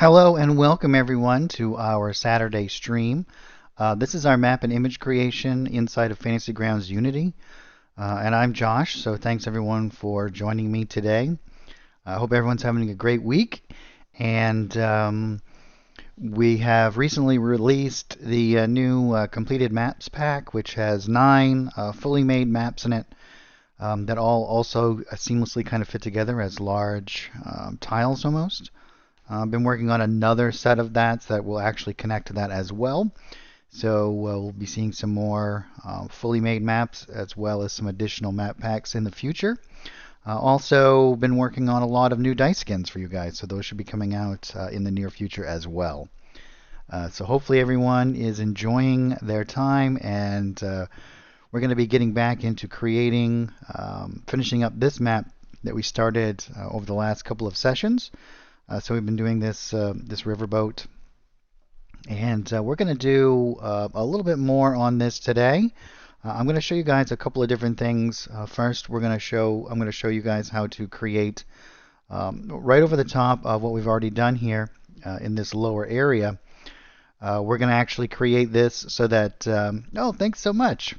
Hello and welcome everyone to our Saturday stream. This is our map and image creation inside of Fantasy Grounds Unity. And I'm Josh, so thanks everyone for joining me today. I hope everyone's having a great week. And we have recently released the new completed maps pack, which has 9 fully made maps in it that all also seamlessly kind of fit together as large tiles almost. I've been working on another set of that will actually connect to that as well. So we'll be seeing some more fully made maps as well as some additional map packs in the future. Also been working on a lot of new dice skins for you guys, so those should be coming out in the near future as well. So hopefully everyone is enjoying their time, and we're going to be getting back into creating, finishing up this map that we started over the last couple of sessions. So we've been doing this Riverboat, and we're going to do a little bit more on this today. I'm going to show you guys a couple of different things. First, I'm going to show you guys how to create right over the top of what we've already done here in this lower area. We're going to actually create this so that oh, thanks so much.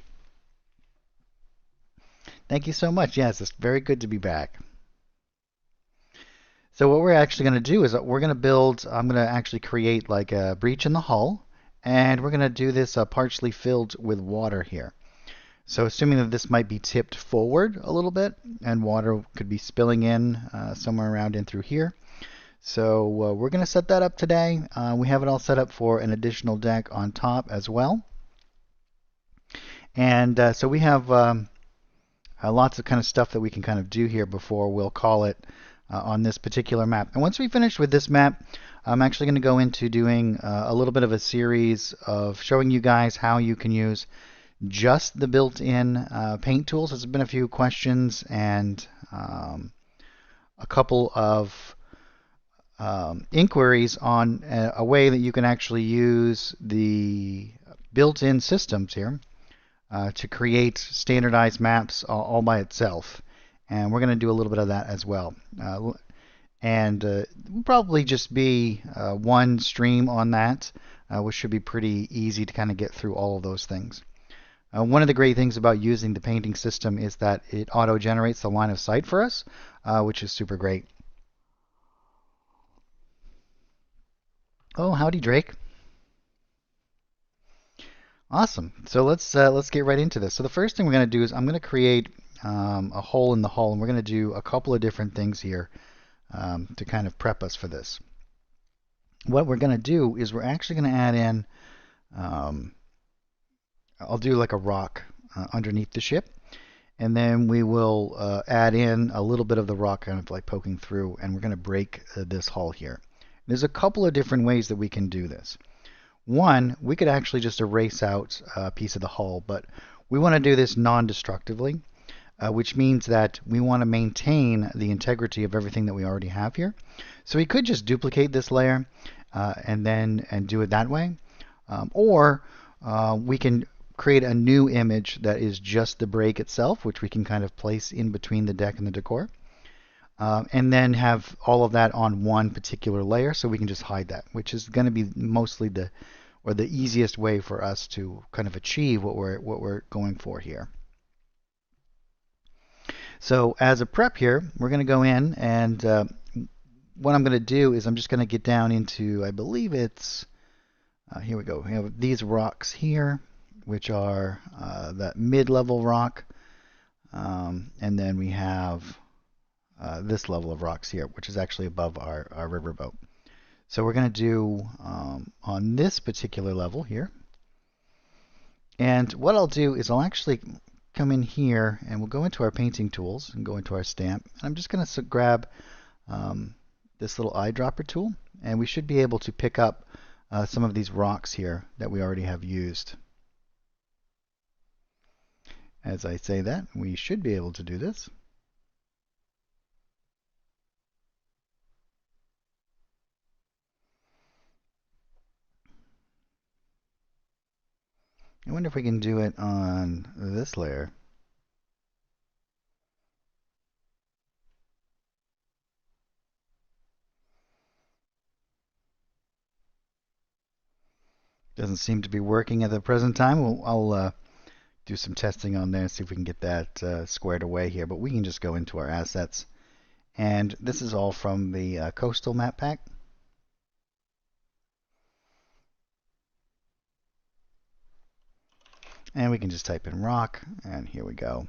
Thank you so much. Yes, it's very good to be back. So what we're actually going to do is I'm going to actually create like a breach in the hull, and we're going to do this partially filled with water here. So assuming that this might be tipped forward a little bit, and water could be spilling in somewhere around in through here. So we're going to set that up today. We have it all set up for an additional deck on top as well. And so we have lots of kind of stuff that we can kind of do here before we'll call it on this particular map. And once we finish with this map, I'm actually going to go into doing a little bit of a series of showing you guys how you can use just the built-in paint tools. There's been a few questions and a couple of inquiries on a way that you can actually use the built-in systems here to create standardized maps all by itself. And we're going to do a little bit of that as well. And will probably just be one stream on that, which should be pretty easy to kind of get through all of those things. One of the great things about using the painting system is that it auto-generates the line of sight for us, which is super great. Oh, howdy, Drake. Awesome. So let's get right into this. So the first thing we're going to do is I'm going to create a hole in the hull, and we're going to do a couple of different things here to kind of prep us for this. What we're going to do is we're actually going to add in, I'll do like a rock underneath the ship, and then we will add in a little bit of the rock kind of like poking through, and we're going to break this hull here. There's a couple of different ways that we can do this. One, we could actually just erase out a piece of the hull, but we want to do this non-destructively. Which means that we want to maintain the integrity of everything that we already have here. So we could just duplicate this layer and do it that way. Or we can create a new image that is just the break itself, which we can kind of place in between the deck and the decor. And then have all of that on one particular layer, so we can just hide that, which is going to be mostly the easiest way for us to kind of achieve what we're going for here. So as a prep here, we're going to go in, and what I'm going to do is I'm just going to get down into, I believe it's, here we go. We have these rocks here, which are that mid-level rock, and then we have this level of rocks here, which is actually above our riverboat. So we're going to do on this particular level here, and what I'll do is I'll actually come in here, and we'll go into our painting tools and go into our stamp. And I'm just going to grab this little eyedropper tool, and we should be able to pick up some of these rocks here that we already have used. As I say that, we should be able to do this. I wonder if we can do it on this layer. Doesn't seem to be working at the present time. I'll do some testing on there and see if we can get that squared away here. But we can just go into our assets. And this is all from the coastal map pack. And we can just type in rock, and here we go. And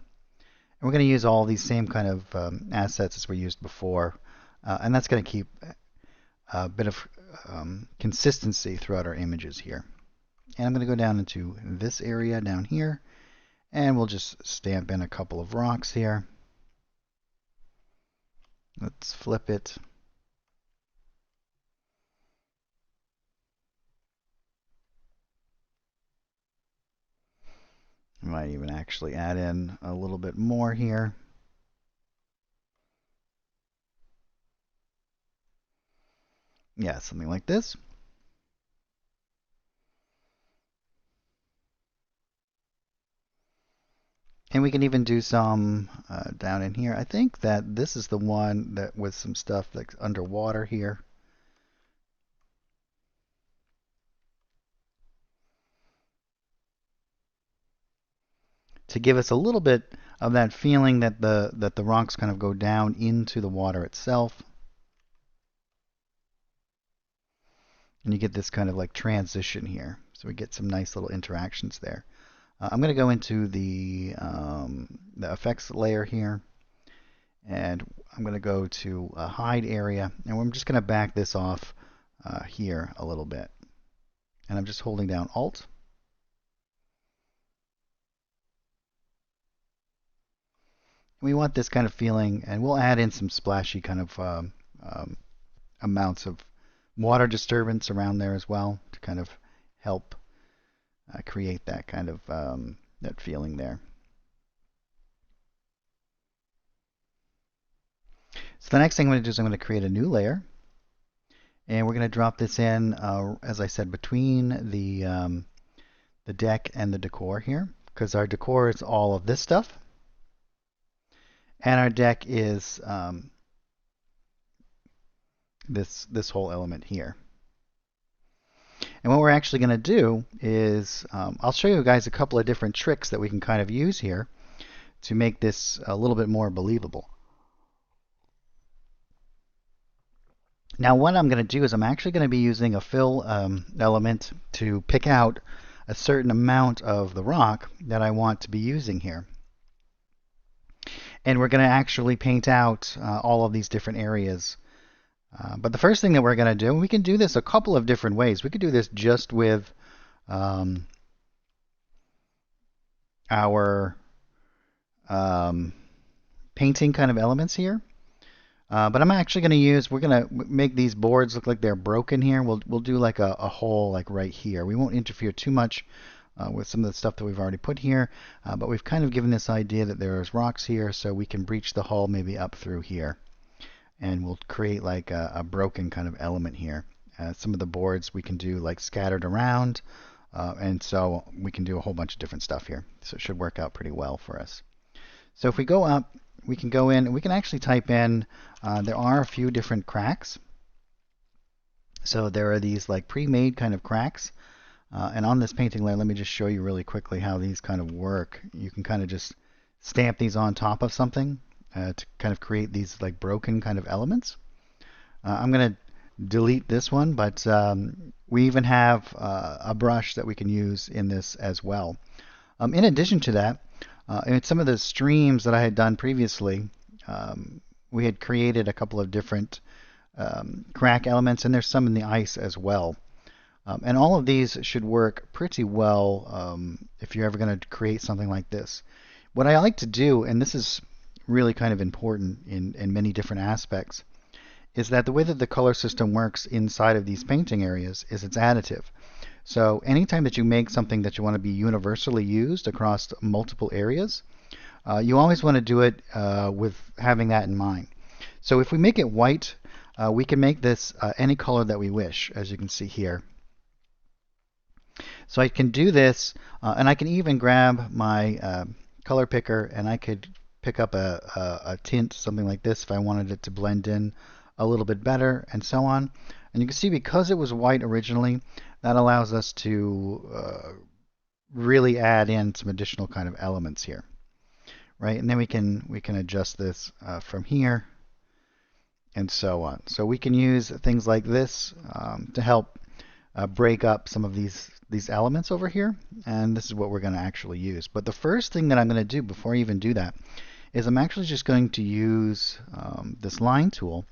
we're going to use all these same kind of assets as we used before. And that's going to keep a bit of consistency throughout our images here. And I'm going to go down into this area down here, and we'll just stamp in a couple of rocks here. Let's flip it. I might even actually add in a little bit more here. Yeah, something like this. And we can even do some down in here. I think that this is the one that with some stuff that's underwater here. To give us a little bit of that feeling that the rocks kind of go down into the water itself. And you get this kind of like transition here. So we get some nice little interactions there. I'm going to go into the effects layer here. And I'm going to go to a hide area. And I'm just going to back this off here a little bit. And I'm just holding down Alt. We want this kind of feeling, and we'll add in some splashy kind of amounts of water disturbance around there as well to kind of help create that kind of that feeling there. So the next thing I'm going to do is I'm going to create a new layer, and we're going to drop this in, as I said, between the deck and the decor here, because our decor is all of this stuff. And our deck is this whole element here. And what we're actually going to do is I'll show you guys a couple of different tricks that we can kind of use here to make this a little bit more believable. Now what I'm going to do is I'm actually going to be using a fill element to pick out a certain amount of the rock that I want to be using here. And we're going to actually paint out all of these different areas. But the first thing that we're going to do, and we can do this a couple of different ways. We could do this just with our painting kind of elements here. But I'm actually going to use, we're going to make these boards look like they're broken here. We'll do like a hole like right here. We won't interfere too much with some of the stuff that we've already put here, but we've kind of given this idea that there's rocks here, so we can breach the hull maybe up through here, and we'll create like a broken kind of element here. Some of the boards we can do like scattered around, and so we can do a whole bunch of different stuff here. So it should work out pretty well for us. So if we go up, we can go in and we can actually type in, there are a few different cracks. So there are these like pre-made kind of cracks. And on this painting layer, let me just show you really quickly how these kind of work. You can kind of just stamp these on top of something to kind of create these like broken kind of elements. I'm going to delete this one, but we even have a brush that we can use in this as well. In addition to that, in some of the streams that I had done previously, we had created a couple of different crack elements, and there's some in the ice as well. And all of these should work pretty well if you're ever going to create something like this. What I like to do, and this is really kind of important in many different aspects, is that the way that the color system works inside of these painting areas is it's additive. So anytime that you make something that you want to be universally used across multiple areas, you always want to do it with having that in mind. So if we make it white, we can make this any color that we wish, as you can see here. So I can do this, and I can even grab my color picker, and I could pick up a tint, something like this, if I wanted it to blend in a little bit better, and so on. And you can see because it was white originally, that allows us to really add in some additional kind of elements here, right? And then we can adjust this from here and so on. So we can use things like this to help break up some of these elements over here, and this is what we're going to actually use. But the first thing that I'm going to do before I even do that is I'm actually just going to use this line tool,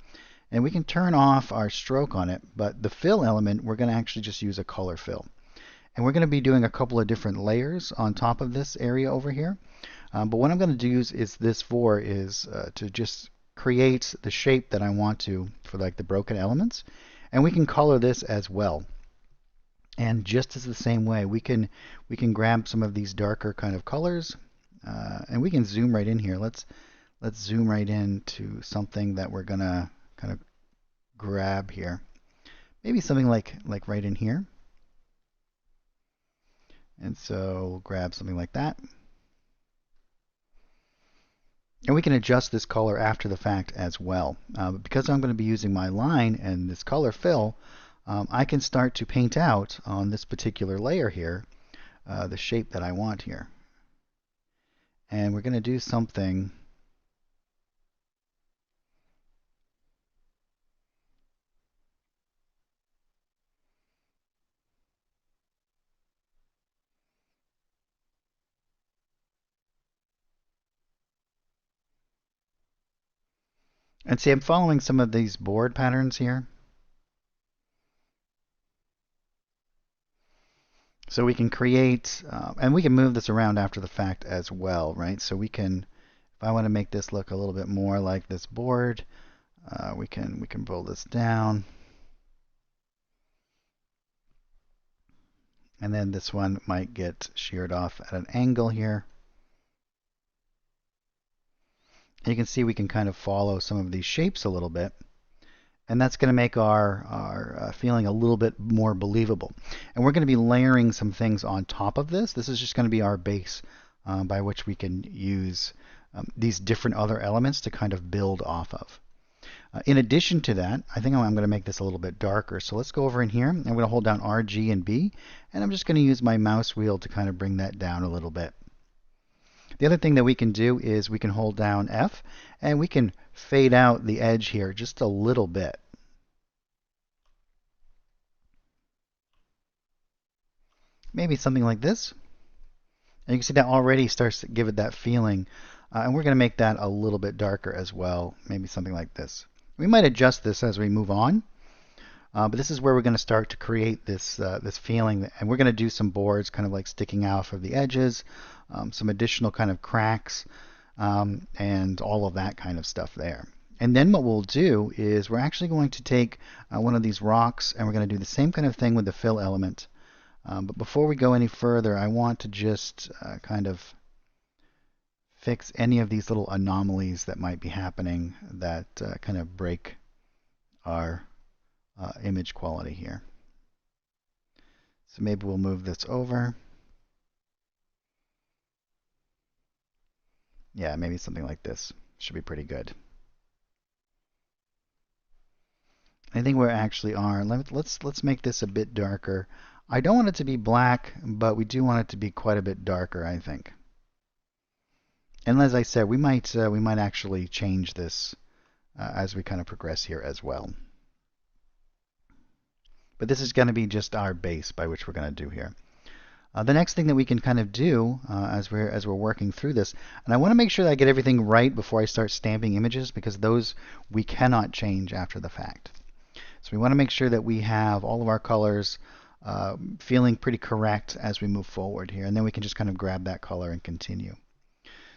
and we can turn off our stroke on it, but the fill element, we're going to actually just use a color fill. And we're going to be doing a couple of different layers on top of this area over here. But what I'm going to use is this to just create the shape that I want to for like the broken elements. And we can color this as well. And just as the same way, we can grab some of these darker kind of colors, and we can zoom right in here. Let's zoom right into something that we're gonna kind of grab here. Maybe something like right in here. And so we'll grab something like that. And we can adjust this color after the fact as well. Because I'm going to be using my line and this color fill, I can start to paint out on this particular layer here the shape that I want here. And we're going to do something and see, I'm following some of these board patterns here. So we can create, and we can move this around after the fact as well, right? So we can, if I want to make this look a little bit more like this board, we can pull this down. And then this one might get sheared off at an angle here. And you can see we can kind of follow some of these shapes a little bit. And that's going to make our feeling a little bit more believable. And we're going to be layering some things on top of this. This is just going to be our base by which we can use these different other elements to kind of build off of. In addition to that, I think I'm going to make this a little bit darker. So let's go over in here. I'm going to hold down R, G, and B. And I'm just going to use my mouse wheel to kind of bring that down a little bit. The other thing that we can do is we can hold down F, and we can fade out the edge here just a little bit. Maybe something like this. And you can see that already starts to give it that feeling. And we're going to make that a little bit darker as well. Maybe something like this. We might adjust this as we move on. But this is where we're going to start to create this feeling. And we're going to do some boards kind of like sticking out of the edges, some additional kind of cracks, and all of that kind of stuff there. And then what we'll do is we're actually going to take one of these rocks, and we're going to do the same kind of thing with the fill element. But before we go any further, I want to just kind of fix any of these little anomalies that might be happening that kind of break our image quality here. So maybe we'll move this over. Yeah, maybe something like this should be pretty good. I think we actually are. Let's make this a bit darker. I don't want it to be black, but we do want it to be quite a bit darker, I think. And as I said, we might actually change this as we kind of progress here as well. But this is going to be just our base by which we're going to do here. The next thing that we can kind of do as we're working through this, and I want to make sure that I get everything right before I start stamping images, because those we cannot change after the fact. So we want to make sure that we have all of our colors feeling pretty correct as we move forward here, and then we can just kind of grab that color and continue.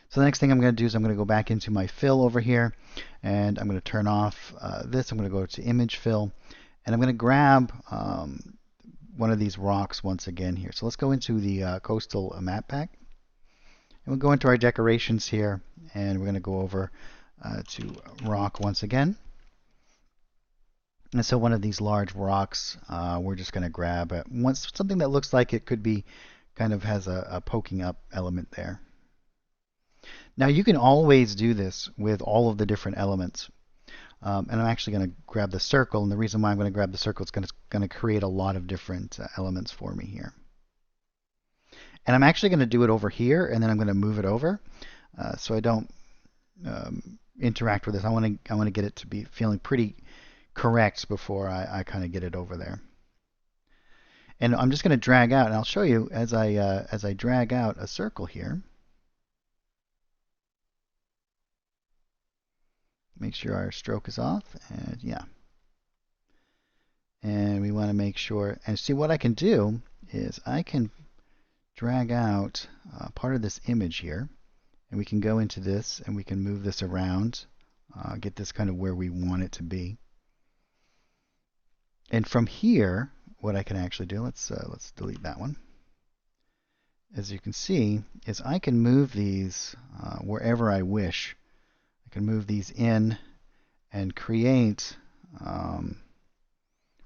So the next thing I'm going to do is I'm going to go back into my fill over here, and I'm going to turn off this. I'm going to go to image fill, and I'm going to grab one of these rocks once again here. So let's go into the coastal map pack, and we'll go into our decorations here, and we're going to go over to rock once again. And so one of these large rocks, we're just going to grab something that looks like it could be kind of has a poking up element there. Now you can always do this with all of the different elements. And I'm actually going to grab the circle, and the reason why I'm going to grab the circle is going to create a lot of different elements for me here. And I'm actually going to do it over here, and then I'm going to move it over so I don't interact with this. I want to get it to be feeling pretty correct before I kind of get it over there. And I'm just going to drag out, and I'll show you as I drag out a circle here. Make sure our stroke is off, and yeah. And we want to make sure, and see what I can do is I can drag out part of this image here, and we can go into this and we can move this around, get this kind of where we want it to be. And from here, what I can actually do, let's delete that one. As you can see, is I can move these wherever I wish. I can move these in and create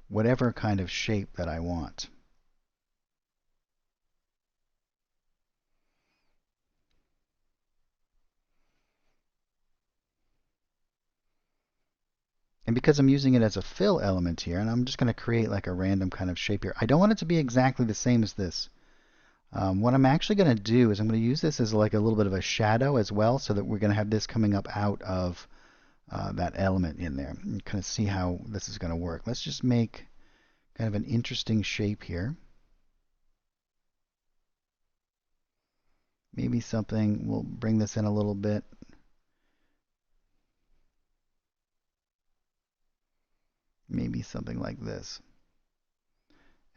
whatever kind of shape that I want. And because I'm using it as a fill element here, and I'm just going to create like a random kind of shape here. I don't want it to be exactly the same as this. What I'm actually going to do is I'm going to use this as like a little bit of a shadow as well, so that we're going to have this coming up out of that element in there. And kind of see how this is going to work. Let's just make kind of an interesting shape here. Maybe something, we'll bring this in a little bit. Maybe something like this.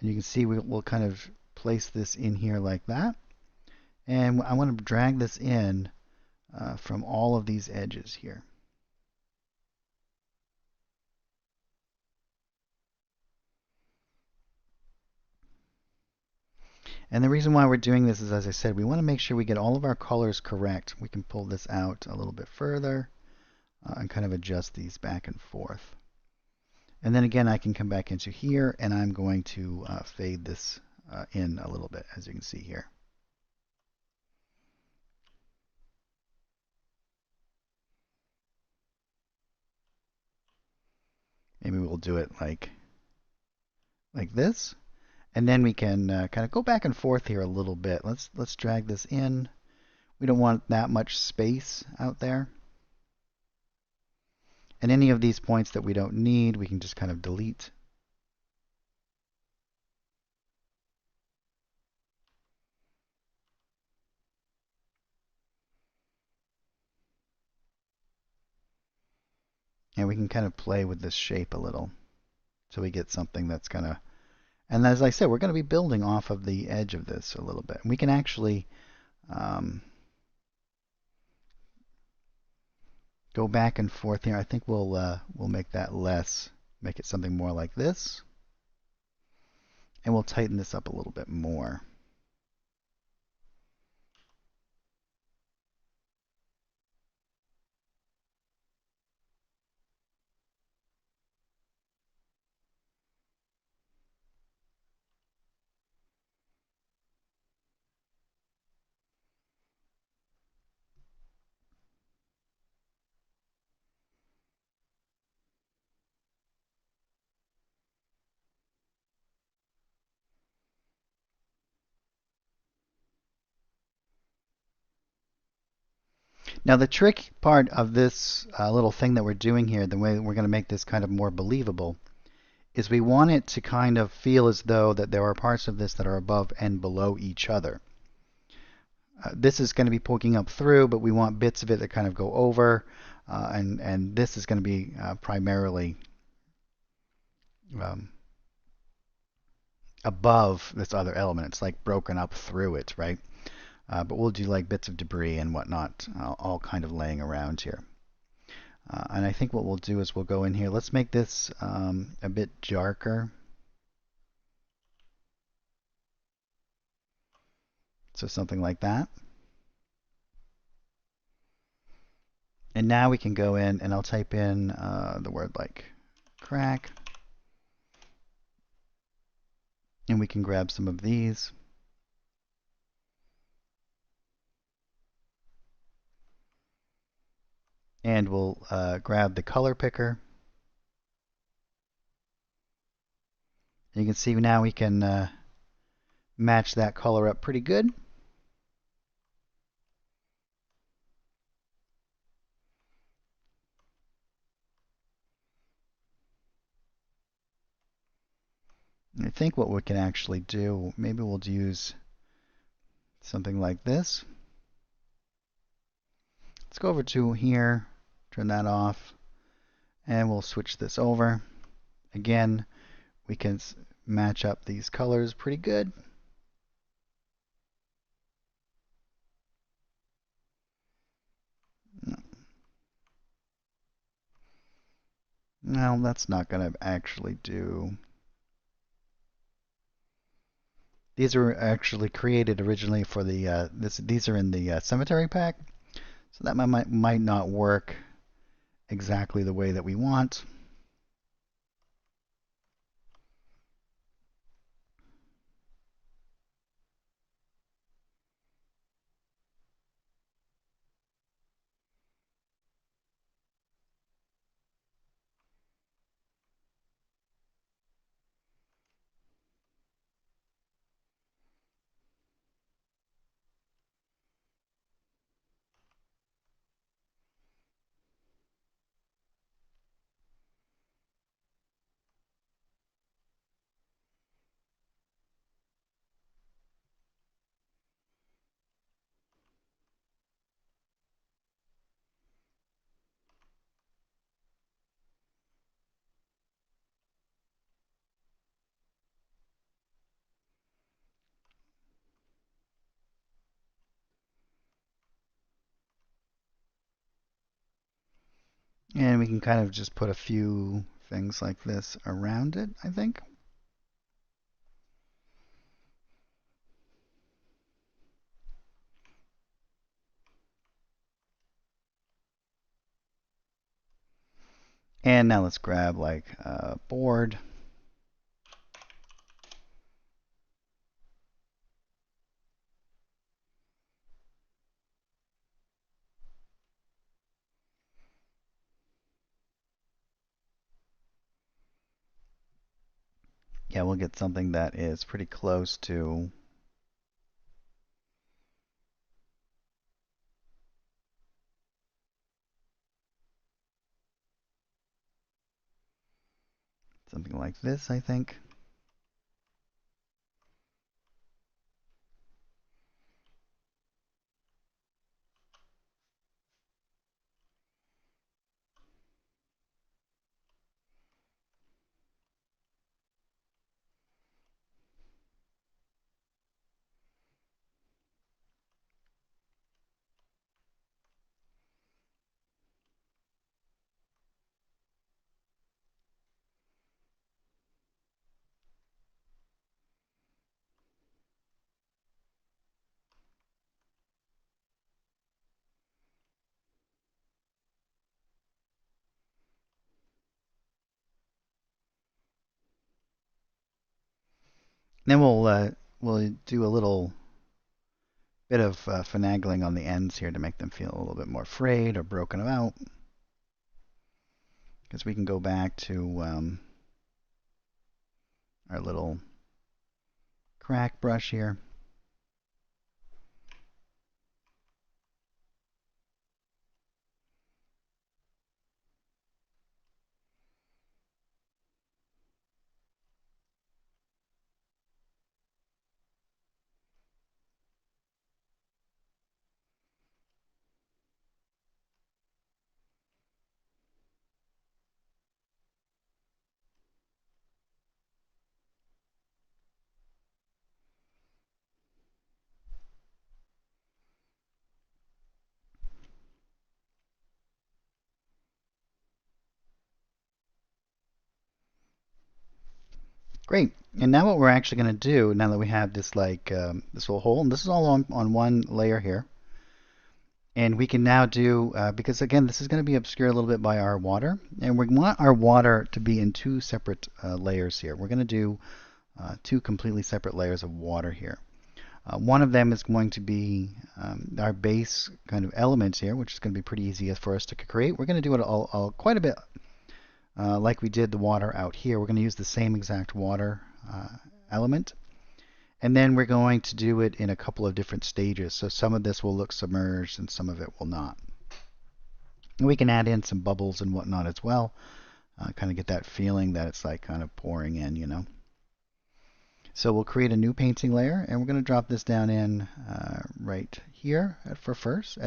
And you can see we'll kind of place this in here like that. And I want to drag this in from all of these edges here. And the reason why we're doing this is, as I said, we want to make sure we get all of our colors correct. We can pull this out a little bit further and kind of adjust these back and forth. And then again, I can come back into here, and I'm going to fade this in a little bit, as you can see here. Maybe we'll do it like this. And then we can kind of go back and forth here a little bit. Let's drag this in. We don't want that much space out there. And any of these points that we don't need, we can just kind of delete. And we can kind of play with this shape a little so we get something that's going to, and as I said, we're going to be building off of the edge of this a little bit. And we can actually go back and forth here. I think we'll make that less, make it something more like this. And we'll tighten this up a little bit more. Now the trick part of this little thing that we're doing here, the way that we're going to make this kind of more believable, is we want it to kind of feel as though that there are parts of this that are above and below each other. This is going to be poking up through, but we want bits of it that kind of go over, and this is going to be primarily above this other element. It's like broken up through it, right? But we'll do like bits of debris and whatnot, all kind of laying around here. And I think what we'll do is we'll go in here. Let's make this a bit darker. So something like that. And now we can go in and I'll type in the word like crack. And we can grab some of these. And we'll grab the color picker. You can see now we can match that color up pretty good. I think what we can actually do, maybe we'll use something like this. Let's go over to here, turn that off, and we'll switch this over. Again, we can match up these colors pretty good. No, that's not going to actually do. These were actually created originally for the these are in the cemetery pack, so that might not work exactly the way that we want. And we can kind of just put a few things like this around it, I think. And now let's grab like a board. Yeah, we'll get something that is pretty close to something like this, I think. Then we'll do a little bit of finagling on the ends here to make them feel a little bit more frayed or broken out. Because we can go back to our little crack brush here. Great. And now what we're actually going to do, now that we have this like this whole hole, and this is all on one layer here, and we can now do, because again, this is going to be obscured a little bit by our water, and we want our water to be in two separate layers here. We're going to do two completely separate layers of water here. One of them is going to be our base kind of elements here, which is going to be pretty easy for us to create. We're going to do it all quite a bit like we did the water out here. We're going to use the same exact water element. And then we're going to do it in a couple of different stages. So some of this will look submerged and some of it will not. And we can add in some bubbles and whatnot as well. Kind of get that feeling that it's like kind of pouring in, you know. So we'll create a new painting layer, and we're going to drop this down in right here at first.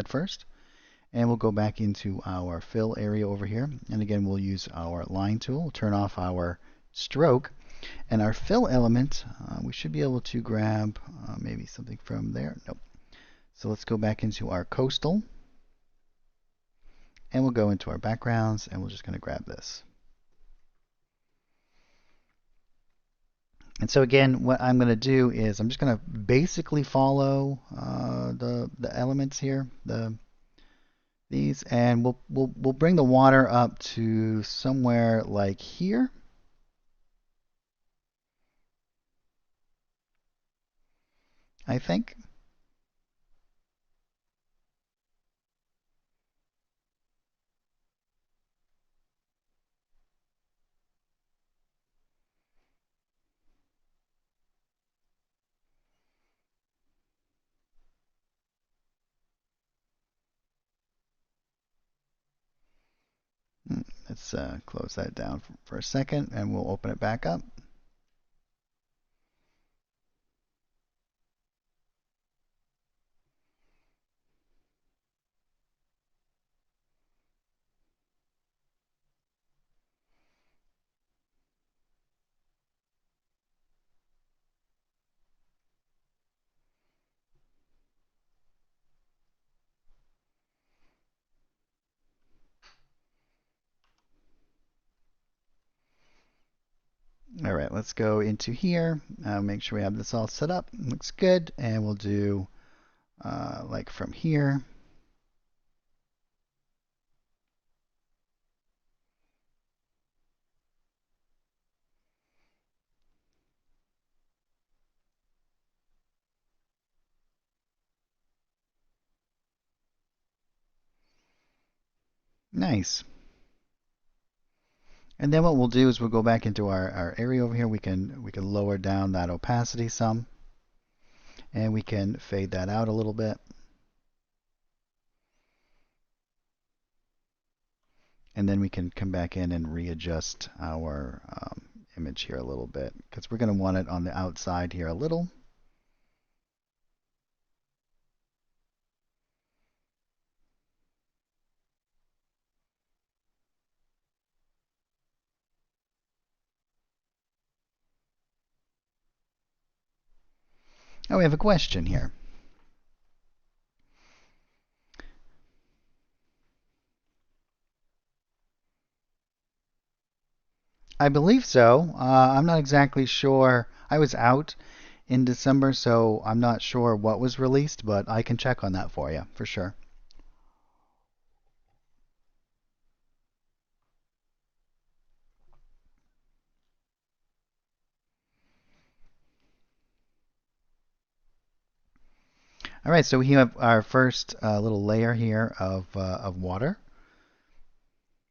And we'll go back into our fill area over here. And again, we'll use our line tool, turn off our stroke. And our fill element, we should be able to grab maybe something from there. Nope. So let's go back into our coastal. And we'll go into our backgrounds, and we're just going to grab this. And so again, what I'm going to do is I'm just going to basically follow the elements here, these, and we'll bring the water up to somewhere like here. I think. Let's close that down for a second, and we'll open it back up. All right, let's go into here. Make sure we have this all set up. Looks good, and we'll do like from here. Nice. And then what we'll do is we'll go back into our area over here. We can lower down that opacity some, and we can fade that out a little bit. And then we can come back in and readjust our image here a little bit, because we're going to want it on the outside here a little. Oh, we have a question here. I believe so. I'm not exactly sure. I was out in December, so I'm not sure what was released, but I can check on that for you, for sure. All right, so we have our first little layer here of water.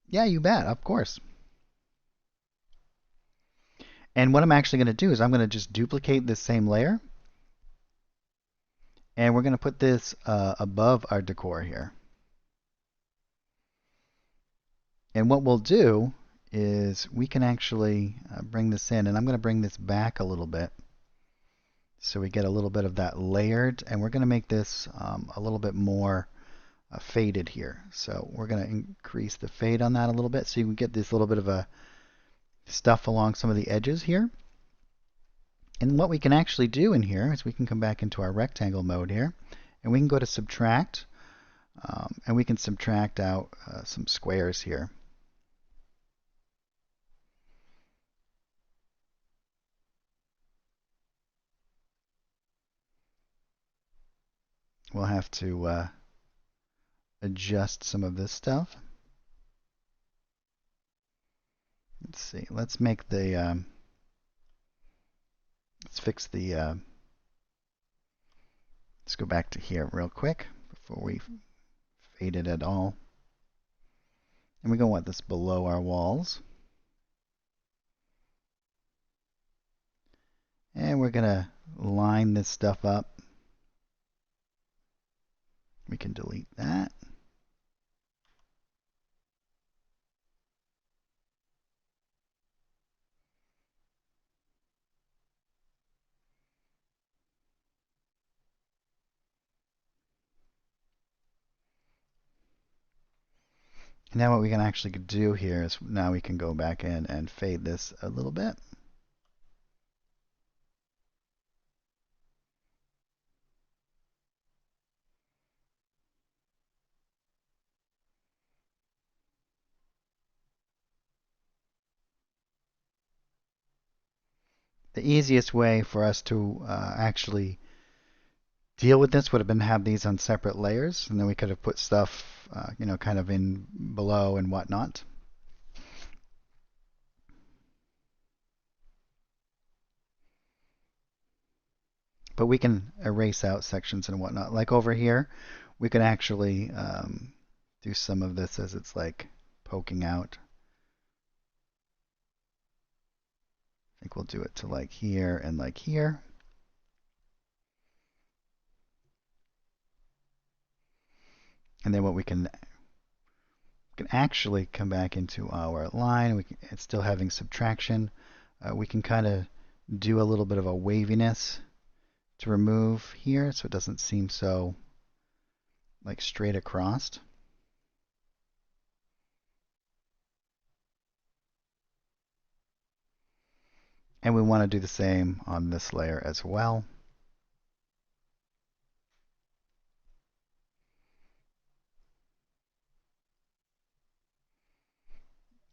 Yeah, you bet, of course. And what I'm actually going to do is I'm going to just duplicate this same layer. And we're going to put this above our decor here. And what we'll do is we can actually bring this in. And I'm going to bring this back a little bit, so we get a little bit of that layered. And we're going to make this a little bit more faded here. So we're going to increase the fade on that a little bit, so you can get this little bit of a stuff along some of the edges here. And what we can actually do in here is we can come back into our rectangle mode here, and we can go to subtract, and we can subtract out some squares here. We'll have to adjust some of this stuff. Let's see. Let's make the let's fix the let's go back to here real quick before we fade it at all. And we're going to want this below our walls. And we're going to line this stuff up. We can delete that. And now what we can actually do here is now we can go back in and fade this a little bit. The easiest way for us to actually deal with this would have been to have these on separate layers, and then we could have put stuff, kind of in below and whatnot. But we can erase out sections and whatnot. Like over here, we can actually do some of this as it's like poking out. I think we'll do it to like here and like here. And then what we can actually come back into our line. It's still having subtraction. We can kind of do a little bit of a waviness to remove here so it doesn't seem so like straight across. And we want to do the same on this layer as well.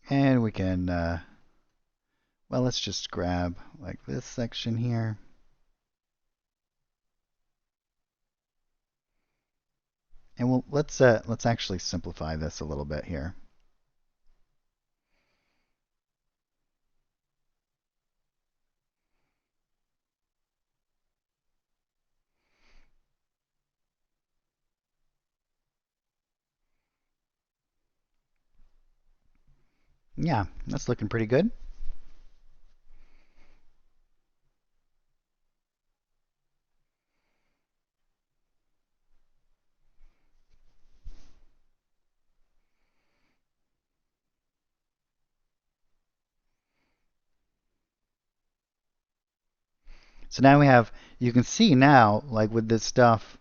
And we can, well, let's just grab like this section here. And let's actually simplify this a little bit here. Yeah, that's looking pretty good. So now we have, you can see now, like with this stuff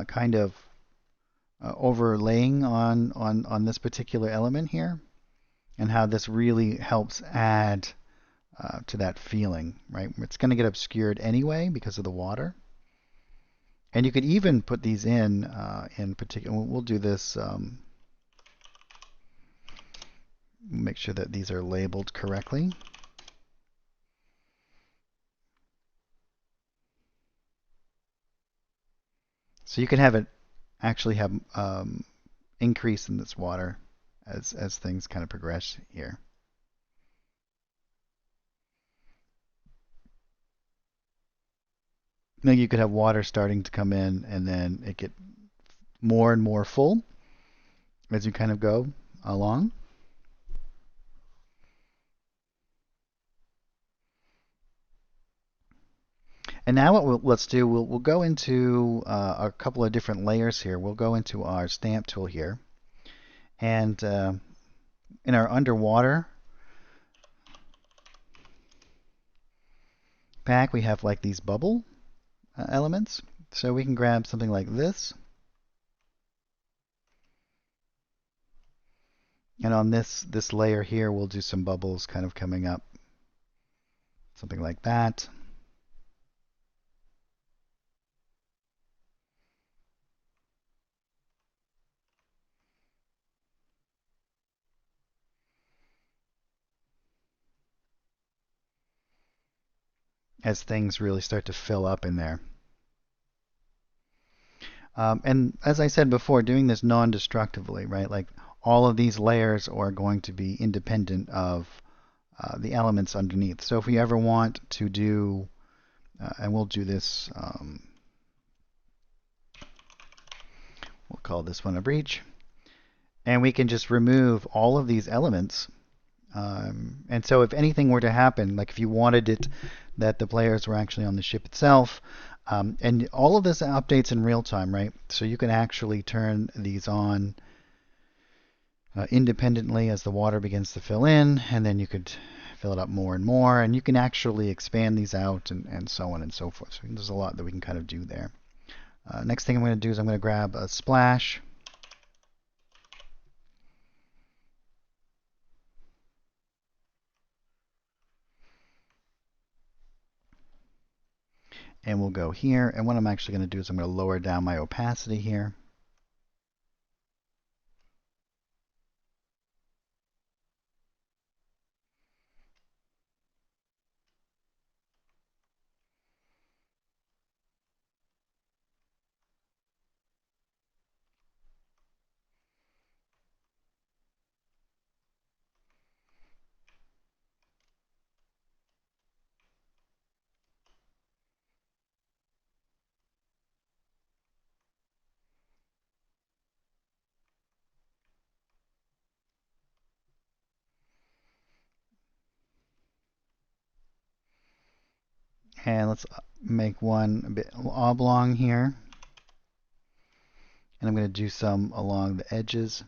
kind of overlaying on this particular element here, and how this really helps add to that feeling, right? It's going to get obscured anyway because of the water. And you could even put these in particular. We'll do this. Make sure that these are labeled correctly. So you can have it actually have increase in this water as things kind of progress here. Now you could have water starting to come in and then it get more and more full as you kind of go along. And now let's do, we'll go into a couple of different layers here. We'll go into our stamp tool here. And in our underwater pack, we have like these bubble elements. So we can grab something like this. And on this layer here, we'll do some bubbles kind of coming up. Something like that. As things really start to fill up in there. And as I said before, doing this non-destructively, right? Like all of these layers are going to be independent of the elements underneath. So if we ever want to do, and we'll do this, we'll call this one a breach, and we can just remove all of these elements. And so if anything were to happen, like if you wanted it that the players were actually on the ship itself. And all of this updates in real time, right? So you can actually turn these on independently as the water begins to fill in, and then you could fill it up more and more, and you can actually expand these out and so on and so forth. So there's a lot that we can kind of do there. Next thing I'm going to do is I'm going to grab a splash. And we'll go here. And what I'm actually going to do is I'm going to lower down my opacity here. And let's make one a bit oblong here. And I'm going to do some along the edges.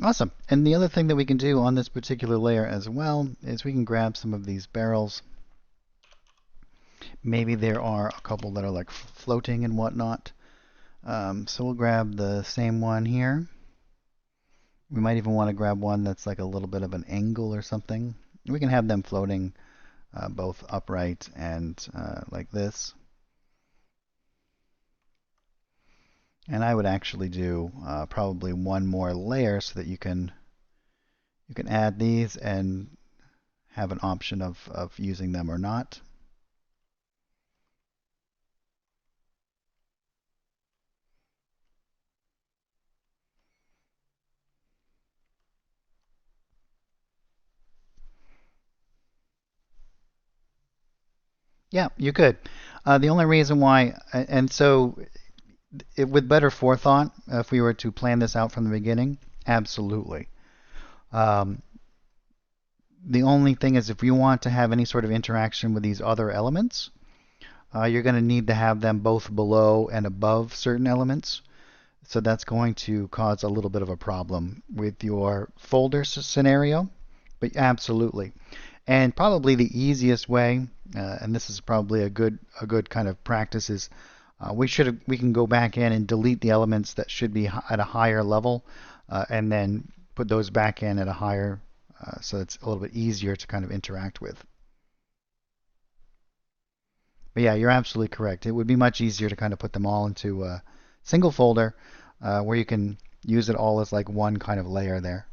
Awesome. And the other thing that we can do on this particular layer as well is we can grab some of these barrels. Maybe there are a couple that are like floating and whatnot. So we'll grab the same one here. We might even want to grab one that's like a little bit of an angle or something. We can have them floating both upright and like this. And I would actually do probably one more layer so that you can add these and have an option of using them or not. Yeah, you could. The only reason why, and so with better forethought, if we were to plan this out from the beginning, absolutely. Um, the only thing is if you want to have any sort of interaction with these other elements, you're going to need to have them both below and above certain elements. So that's going to cause a little bit of a problem with your folder scenario, but absolutely. And probably the easiest way, and this is probably a good kind of practice, is we can go back in and delete the elements that should be at a higher level, and then put those back in at a higher, so it's a little bit easier to kind of interact with. But yeah, you're absolutely correct. It would be much easier to kind of put them all into a single folder, where you can use it all as like one kind of layer there.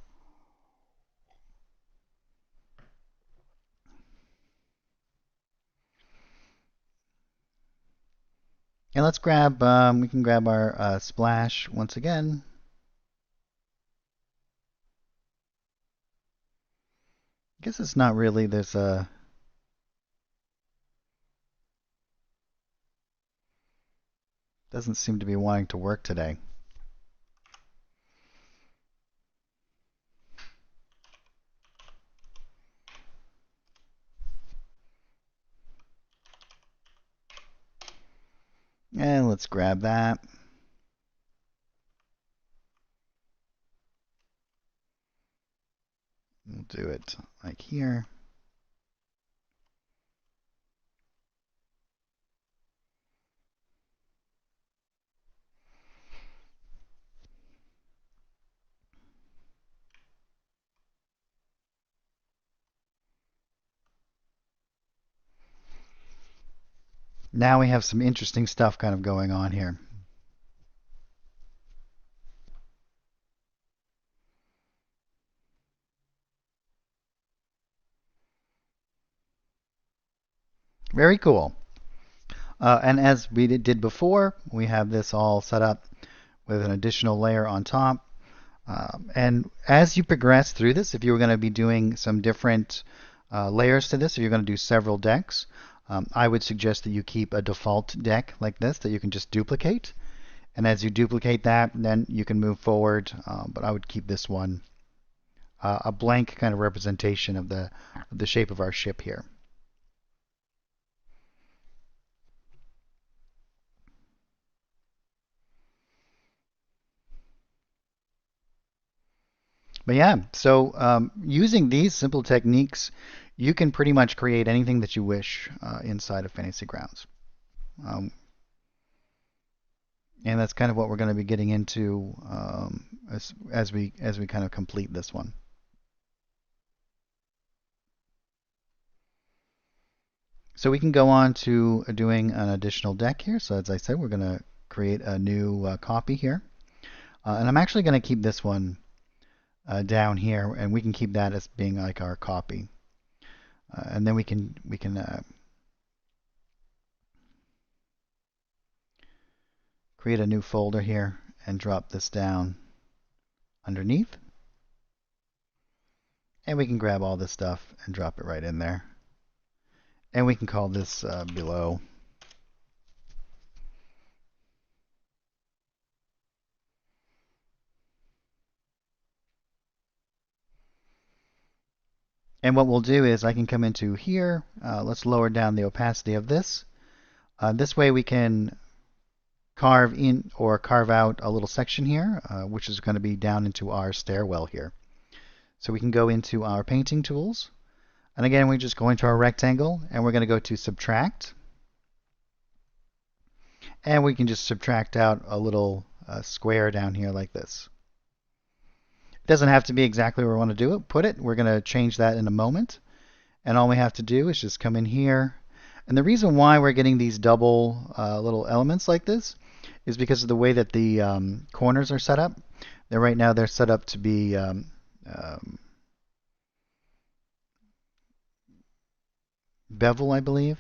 And let's grab, we can grab our splash once again. I guess it's not really, there's a, Doesn't seem to be wanting to work today. And let's grab that. We'll do it like here. Now we have some interesting stuff kind of going on here. Very cool. And as we did before, we have this all set up with an additional layer on top. And as you progress through this, if you were going to be doing some different layers to this, if you're going to do several decks, I would suggest that you keep a default deck like this that you can just duplicate. And as you duplicate that, then you can move forward. But I would keep this one a blank kind of representation of the shape of our ship here. But yeah, so using these simple techniques, you can pretty much create anything that you wish inside of Fantasy Grounds. Um, and that's kind of what we're going to be getting into as we kind of complete this one. So we can go on to doing an additional deck here. So as I said, we're going to create a new copy here. And I'm actually going to keep this one down here, and we can keep that as being like our copy. And then we can create a new folder here and drop this down underneath. And we can grab all this stuff and drop it right in there. And we can call this below. And what we'll do is I can come into here. Let's lower down the opacity of this. This way we can carve in or carve out a little section here, which is going to be down into our stairwell here. So we can go into our painting tools. And again, we just go into our rectangle and we're going to go to subtract. And we can just subtract out a little square down here like this. It doesn't have to be exactly where we want to do it. Put it. We're going to change that in a moment. And all we have to do is just come in here. And the reason why we're getting these double little elements like this is because of the way that the corners are set up. Right now they're set up to be bevel, I believe.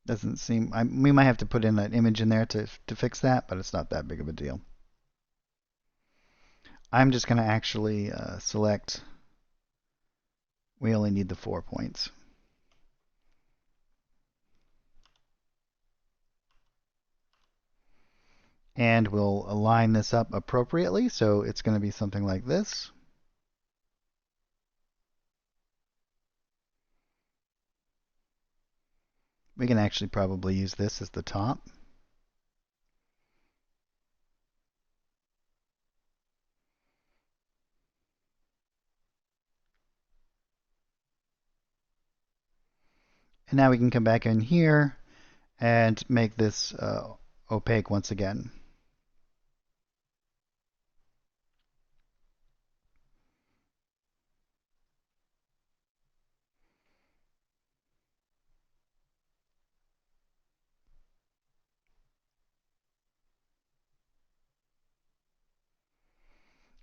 Doesn't seem. We might have to put in an image in there to fix that, but it's not that big of a deal. I'm just going to actually select. We only need the 4 points. And we'll align this up appropriately, so it's going to be something like this. We can actually probably use this as the top. And now we can come back in here and make this opaque once again.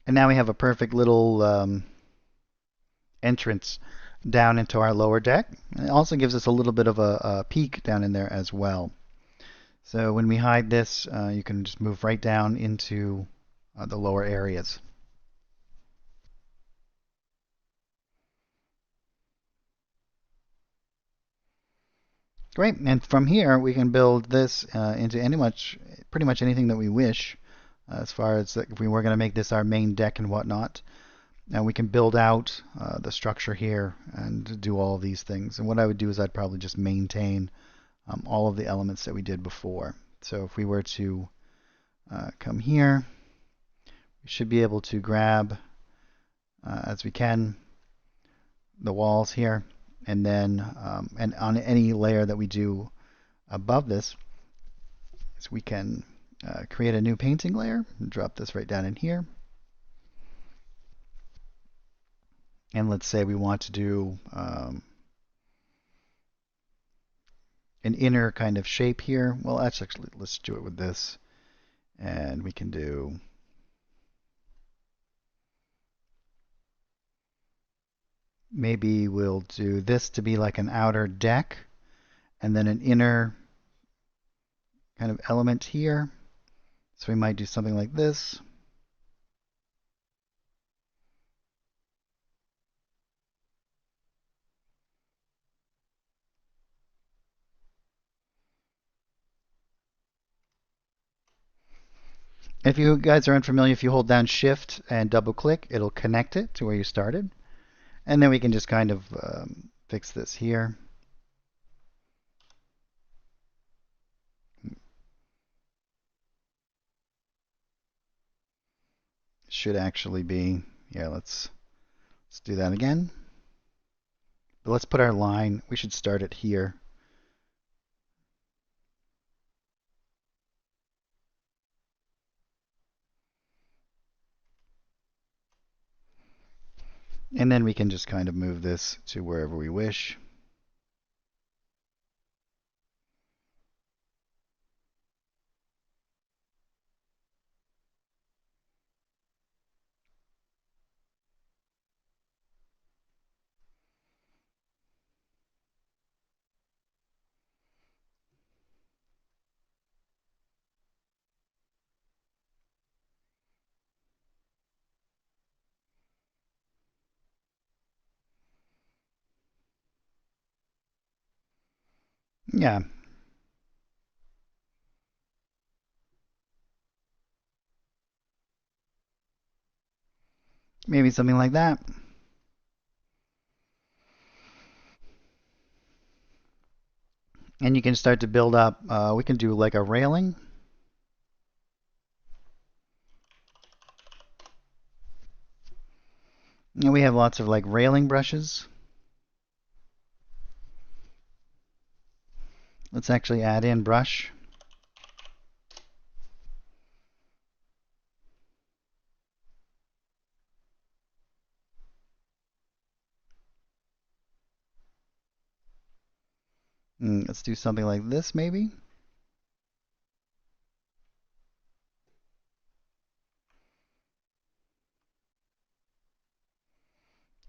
And now we have a perfect little entrance down into our lower deck. And it also gives us a little bit of a peek down in there as well. So when we hide this, you can just move right down into the lower areas. Great, and from here we can build this into pretty much anything that we wish, as far as if we were going to make this our main deck and whatnot. And we can build out the structure here and do all of these things. And what I would do is I'd probably just maintain all of the elements that we did before. So if we were to come here, we should be able to grab, as we can, the walls here, and then and on any layer that we do above this, is we can create a new painting layer and drop this right down in here. And let's say we want to do an inner kind of shape here. Well, actually, let's do it with this. And we can do maybe we'll do this to be like an outer deck and then an inner kind of element here. So we might do something like this. If you guys are unfamiliar, if you hold down Shift and double click, it'll connect it to where you started. And then we can just kind of fix this here. Should actually be, yeah, let's do that again. But let's put our line, we should start it here. And then we can just kind of move this to wherever we wish. Yeah, maybe something like that. And you can start to build up, we can do like a railing. And we have lots of like railing brushes. Let's actually add in brush. Let's do something like this maybe.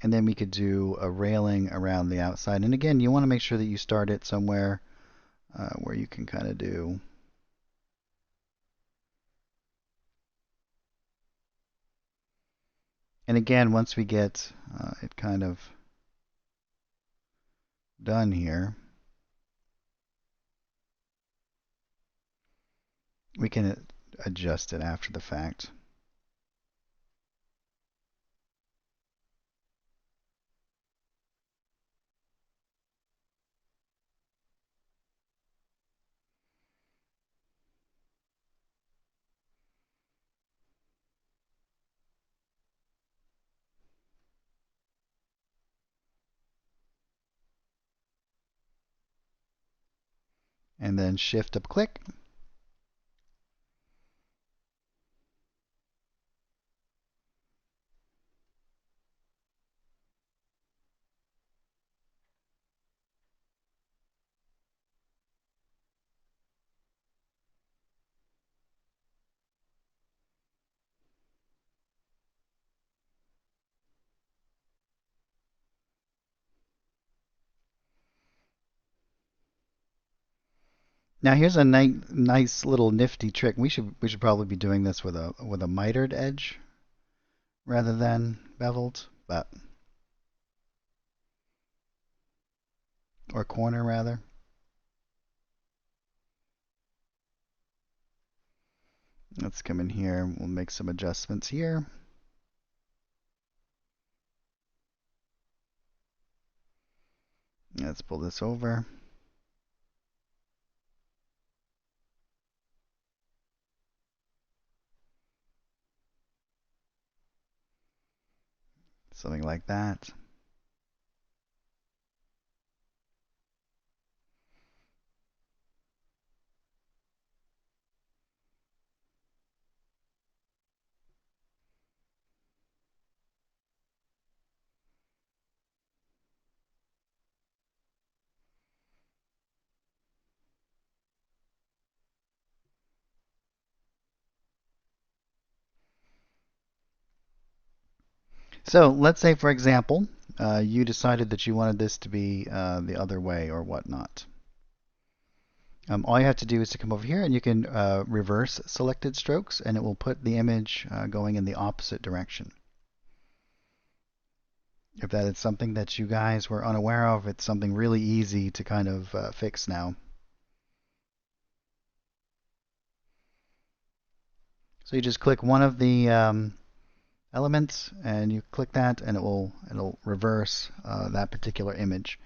And then we could do a railing around the outside. And again, you want to make sure that you start it somewhere where you can kind of do. And again, once we get it kind of done here, we can adjust it after the fact. And then shift up click. Now here's a nice little nifty trick. We should probably be doing this with a mitered edge rather than beveled, but or corner rather. Let's come in here. We'll make some adjustments here. Let's pull this over. Something like that. So let's say, for example, you decided that you wanted this to be the other way or whatnot. All you have to do is to come over here and you can reverse selected strokes and it will put the image going in the opposite direction. If that is something that you guys were unaware of, it's something really easy to kind of fix now. So you just click one of the elements and you click that and it'll reverse that particular image.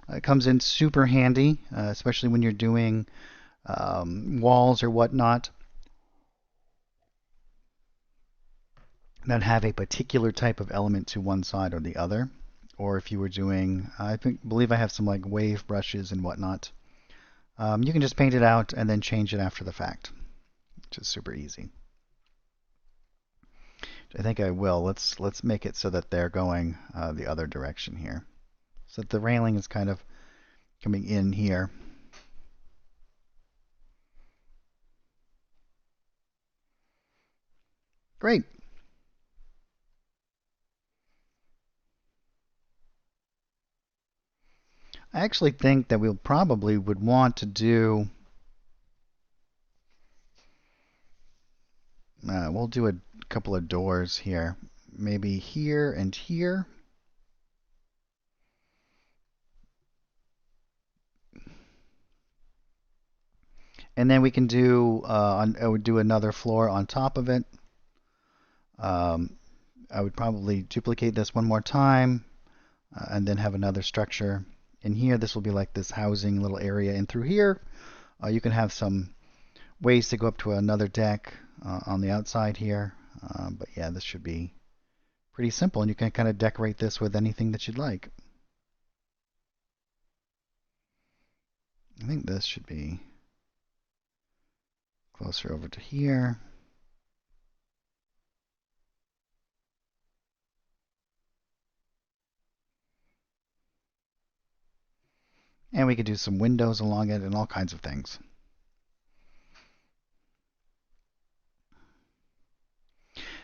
It comes in super handy, especially when you're doing walls or whatnot that have a particular type of element to one side or the other. Or if you were doing, believe I have some like wave brushes and whatnot. You can just paint it out and then change it after the fact, which is super easy. I think I will. Let's make it so that they're going the other direction here, so that the railing is kind of coming in here. Great. I actually think that we'll probably would want to do, we'll do a couple of doors here, maybe here and here. And then we can do, I would do another floor on top of it. I would probably duplicate this one more time and then have another structure in here. This will be like this housing little area in through here. You can have some ways to go up to another deck on the outside here. But yeah, this should be pretty simple, and you can kind of decorate this with anything that you'd like. I think this should be closer over to here. And we could do some windows along it and all kinds of things.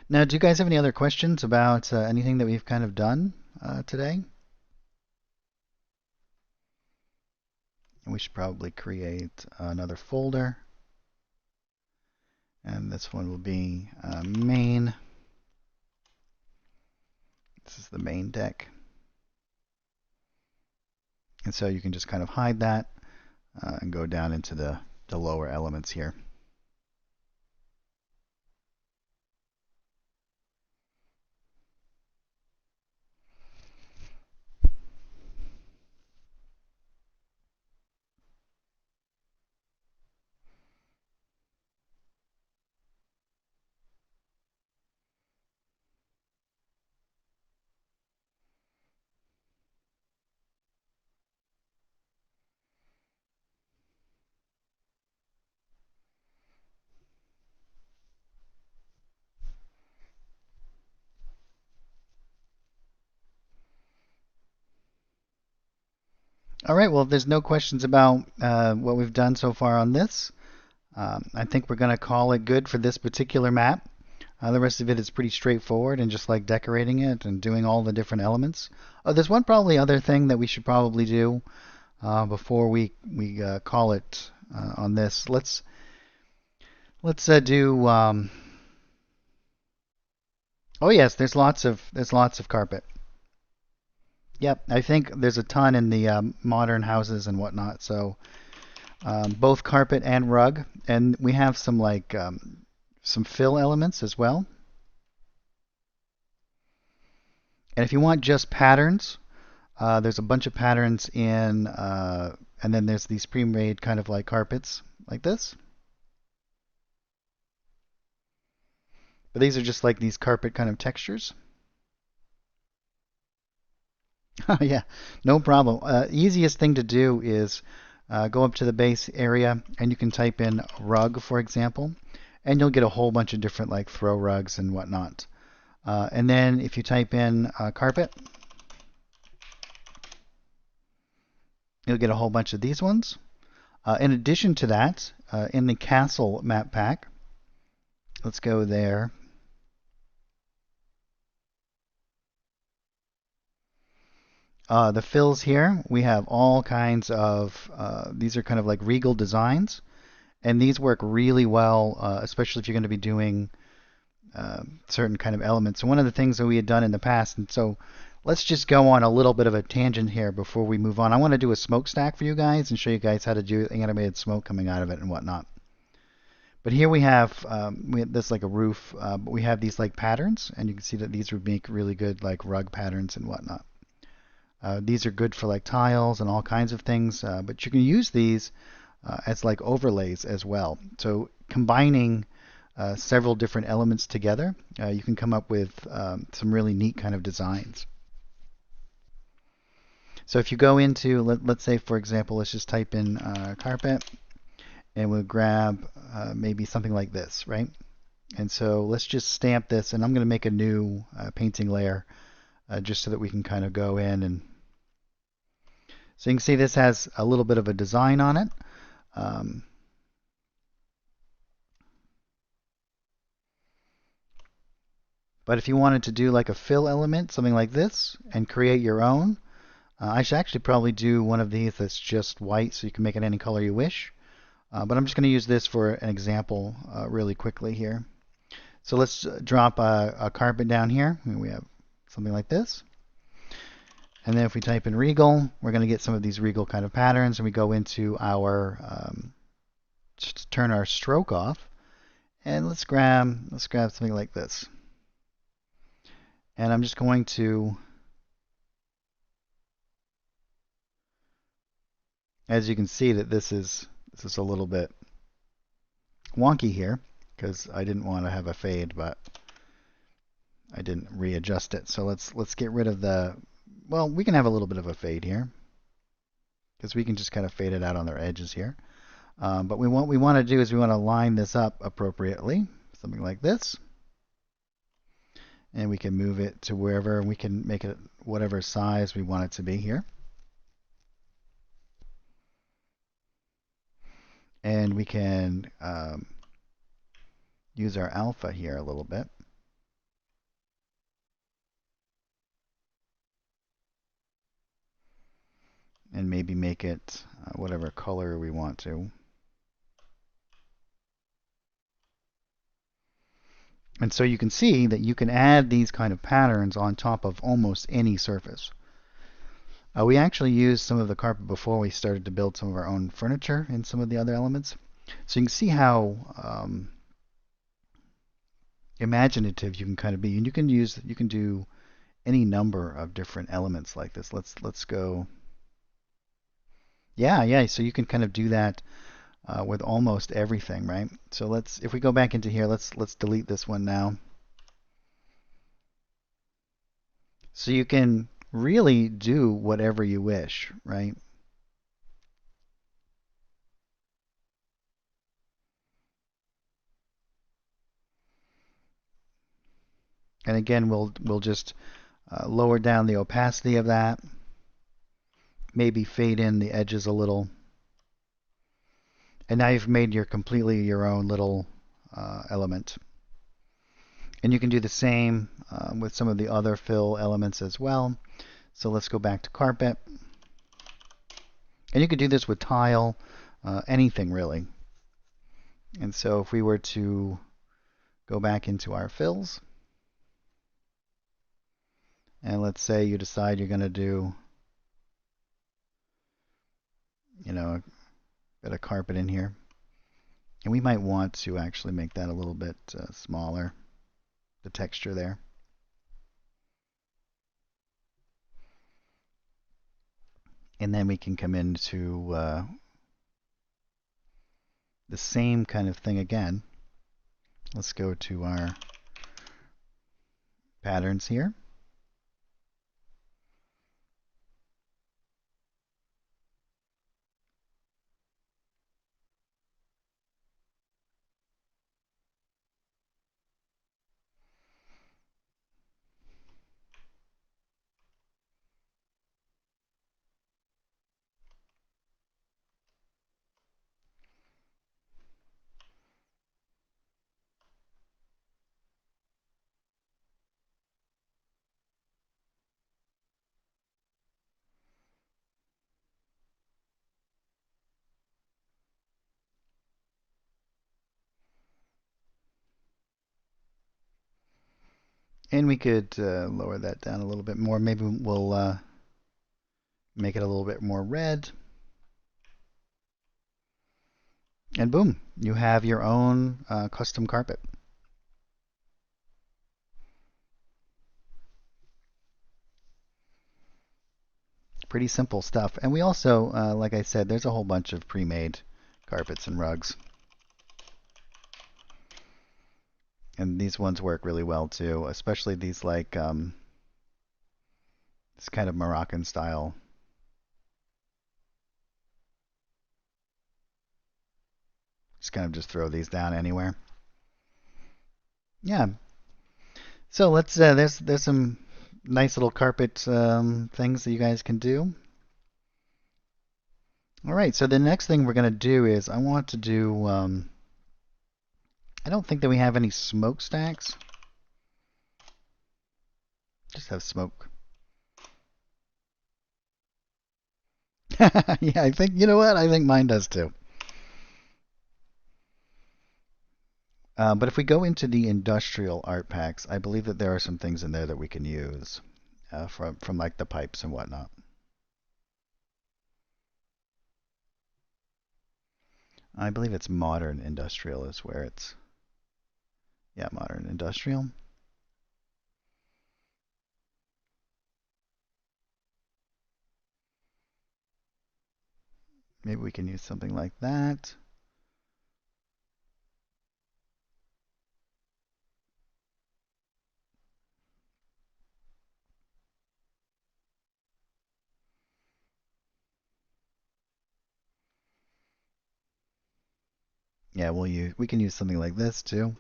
Now, do you guys have any other questions about anything that we've kind of done today? We should probably create another folder. And this one will be main. This is the main deck. And so you can just kind of hide that and go down into the lower elements here. All right, well, if there's no questions about what we've done so far on this, I think we're going to call it good for this particular map. The rest of it is pretty straightforward and just like decorating it and doing all the different elements. There's one probably other thing that we should probably do before we call it on this. Let's do. Oh yes, there's lots of carpet. Yep, I think there's a ton in the modern houses and whatnot. So both carpet and rug, and we have some like some fill elements as well. And if you want just patterns, there's a bunch of patterns in, and then there's these pre-made kind of like carpets like this. But these are just like these carpet kind of textures. Yeah, no problem. Easiest thing to do is go up to the base area and you can type in rug, for example, and you'll get a whole bunch of different like throw rugs and whatnot. And then if you type in carpet, you'll get a whole bunch of these ones. In addition to that, in the castle map pack, let's go there. The fills here, we have all kinds of, these are kind of like regal designs, and these work really well, especially if you're going to be doing certain kind of elements. And one of the things that we had done in the past, and so let's just go on a little bit of a tangent here before we move on. I want to do a smokestack for you guys and show you guys how to do animated smoke coming out of it and whatnot. But here we have this like a roof, but we have these like patterns, and you can see that these would make really good like rug patterns and whatnot. These are good for like tiles and all kinds of things, but you can use these as like overlays as well. So combining several different elements together, you can come up with some really neat kind of designs. So if you go into, let's say for example, let's just type in carpet, and we'll grab maybe something like this, right? And so let's just stamp this, and I'm going to make a new painting layer just so that we can kind of go in and so you can see this has a little bit of a design on it. But if you wanted to do like a fill element, something like this, and create your own, I should actually probably do one of these that's just white so you can make it any color you wish. But I'm just going to use this for an example really quickly here. So let's drop a carpet down here. We have something like this. And then if we type in regal, we're going to get some of these regal kind of patterns, and we go into our turn our stroke off, and let's grab something like this. And I'm just going to, as you can see, that this is a little bit wonky here because I didn't want to have a fade, but I didn't readjust it. So let's get rid of the. Well, we can have a little bit of a fade here because we can just kind of fade it out on their edges here. But what we want to do is we want to line this up appropriately, something like this. And we can move it to wherever, we can make it whatever size we want it to be here. And we can use our alpha here a little bit. And maybe make it whatever color we want to. And so you can see that you can add these kind of patterns on top of almost any surface. We actually used some of the carpet before we started to build some of our own furniture and some of the other elements. So you can see how imaginative you can kind of be. And you can do any number of different elements like this. Let's go. Yeah. So you can kind of do that with almost everything, right? So if we go back into here, let's delete this one now. So you can really do whatever you wish, right? And again, we'll just lower down the opacity of that. Maybe fade in the edges a little. And now you've made completely your own little element. And you can do the same with some of the other fill elements as well. So let's go back to carpet. And you could do this with tile. anything really. And so if we were to go back into our fills, and let's say you decide you're going to do, a bit of carpet in here. And we might want to actually make that a little bit smaller, the texture there. And then we can come into the same kind of thing again. Let's go to our patterns here. And we could lower that down a little bit more. Maybe we'll make it a little bit more red. And boom, you have your own custom carpet. Pretty simple stuff. And we also, like I said, there's a whole bunch of pre-made carpets and rugs. And these ones work really well too, especially these like this kind of Moroccan style. Just kind of just throw these down anywhere. Yeah. So let's there's some nice little carpet things that you guys can do. All right. So the next thing we're going to do is I want to do. I don't think that we have any smokestacks. Just have smoke. Yeah, I think, you know what? I think mine does too. But if we go into the industrial art packs, I believe that there are some things in there that we can use from like the pipes and whatnot. I believe it's modern industrial is where it's, yeah, modern industrial. Maybe we can use something like that. Yeah, we can use something like this too.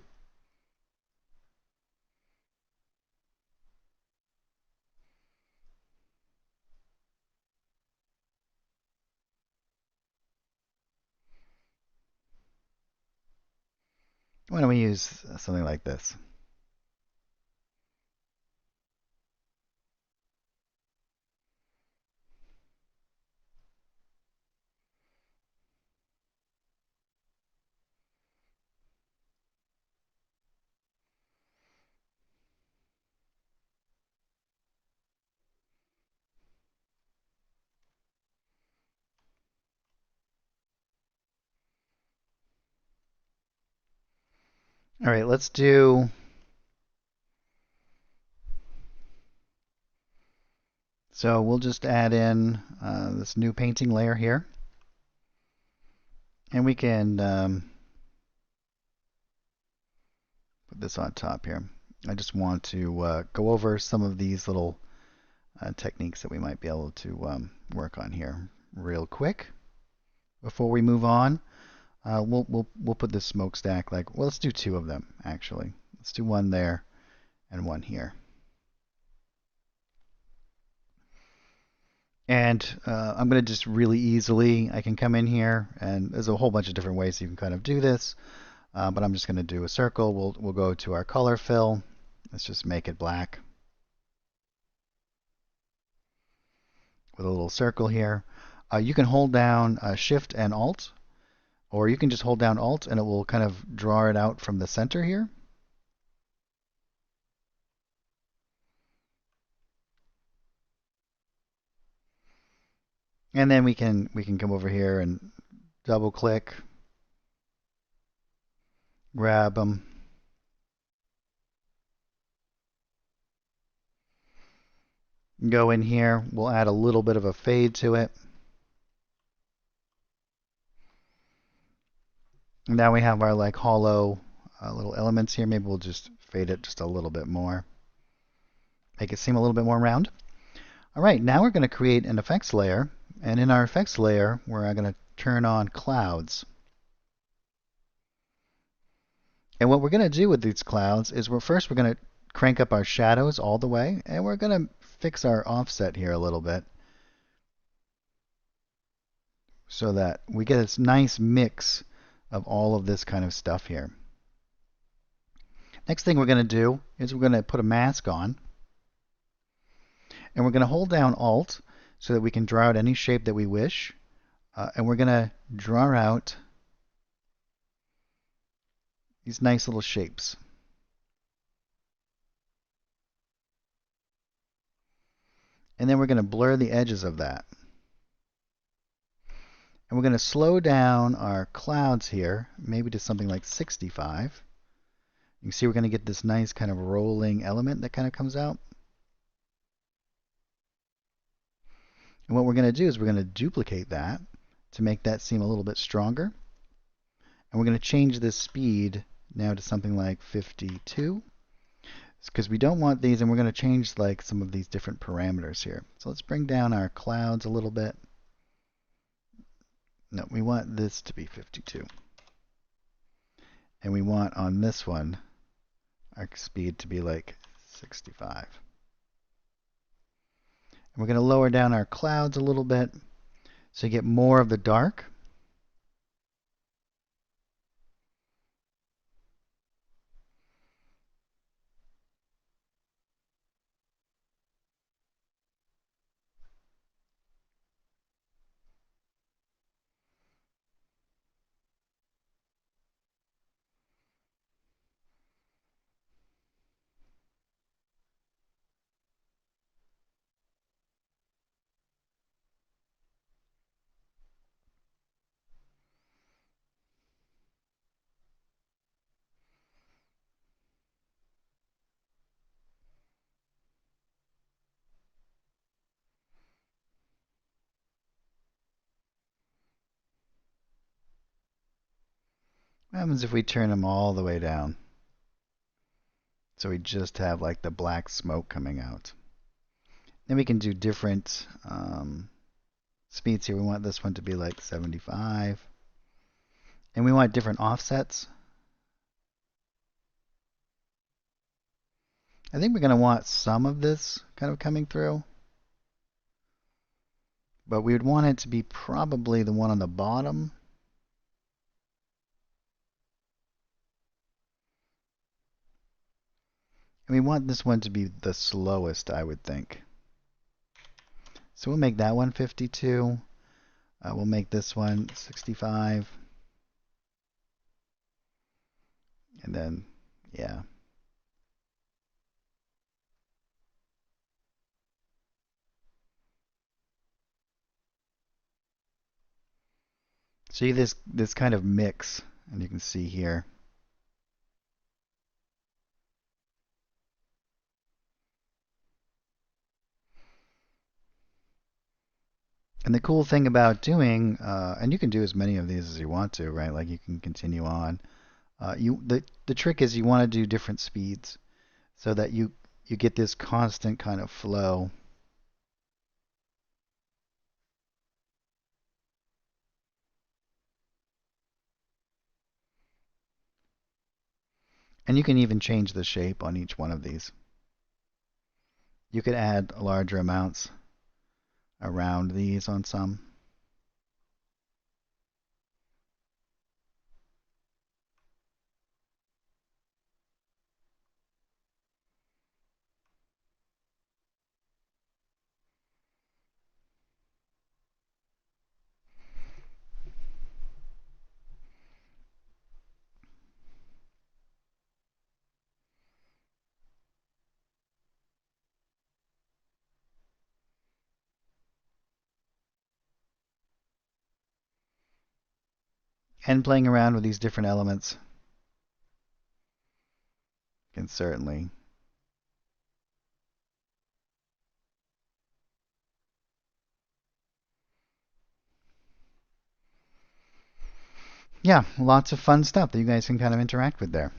Why don't we use something like this? All right, let's do. So we'll just add in this new painting layer here. And we can put this on top here. I just want to go over some of these little techniques that we might be able to work on here real quick before we move on. We'll put this smokestack like, well, let's do two of them actually. Let's do one there and one here. And I'm going to just really easily, I can come in here and there's a whole bunch of different ways you can kind of do this. But I'm just going to do a circle. We'll go to our color fill. Let's just make it black with a little circle here. You can hold down Shift and Alt Or you can just hold down Alt and it will kind of draw it out from the center here. And then we can come over here and double click, grab them, go in here. We'll add a little bit of a fade to it. Now we have our like hollow little elements here. Maybe we'll just fade it just a little bit more. Make it seem a little bit more round. All right, now we're going to create an effects layer. And in our effects layer, we're going to turn on clouds. And what we're going to do with these clouds is we're going to crank up our shadows all the way. And we're going to fix our offset here a little bit, so that we get this nice mix of all of this kind of stuff here. Next thing we're going to do is we're going to put a mask on. And we're going to hold down Alt so that we can draw out any shape that we wish. And we're going to draw out these nice little shapes. And then we're going to blur the edges of that. And we're going to slow down our clouds here, maybe to something like 65. You can see we're going to get this nice kind of rolling element that kind of comes out. And what we're going to do is we're going to duplicate that to make that seem a little bit stronger. And we're going to change this speed now to something like 52. Because we don't want these, and we're going to change like some of these different parameters here. So let's bring down our clouds a little bit. No, we want this to be 52. And we want on this one our speed to be like 65. And we're going to lower down our clouds a little bit so you get more of the dark. What happens if we turn them all the way down? So we just have like the black smoke coming out. Then we can do different speeds here. We want this one to be like 75. And we want different offsets. I think we're going to want some of this kind of coming through. But we would want it to be probably the one on the bottom. And we want this one to be the slowest, I would think. So we'll make that one 52. We'll make this one 65. And then, yeah. See this kind of mix, and you can see here. And the cool thing about doing, and you can do as many of these as you want to, right? Like you can continue on. The trick is you want to do different speeds so that you get this constant kind of flow. And you can even change the shape on each one of these. You could add larger amounts around these on some. And playing around with these different elements can certainly. Yeah, lots of fun stuff that you guys can kind of interact with there.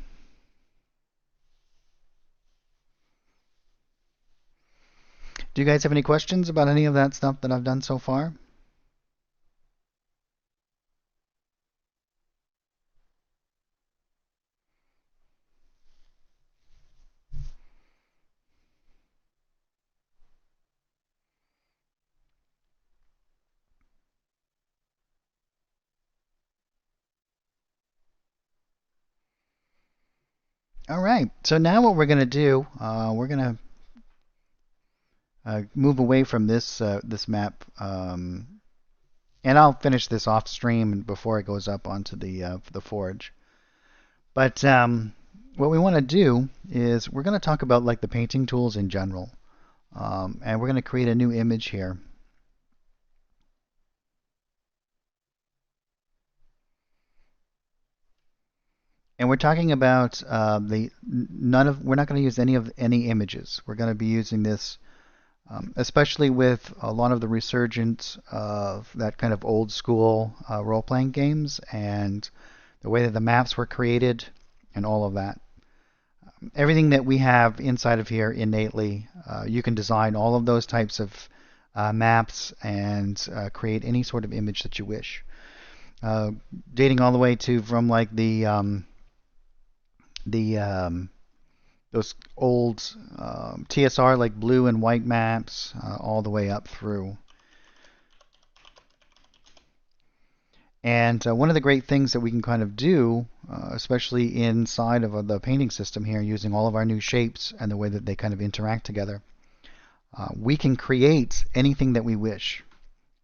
Do you guys have any questions about any of that stuff that I've done so far? All right. So now what we're going to do, we're going to move away from this map, and I'll finish this off stream before it goes up onto the forge. But what we want to do is we're going to talk about like the painting tools in general, and we're going to create a new image here. And we're talking about the none of we're not going to use any images. We're going to be using this, especially with a lot of the resurgence of that kind of old school role-playing games and the way that the maps were created and all of that. Everything that we have inside of here innately, you can design all of those types of maps and create any sort of image that you wish. Dating all the way to from like the those old TSR like blue and white maps all the way up through. And one of the great things that we can kind of do, especially inside of the painting system here, using all of our new shapes and the way that they kind of interact together, we can create anything that we wish,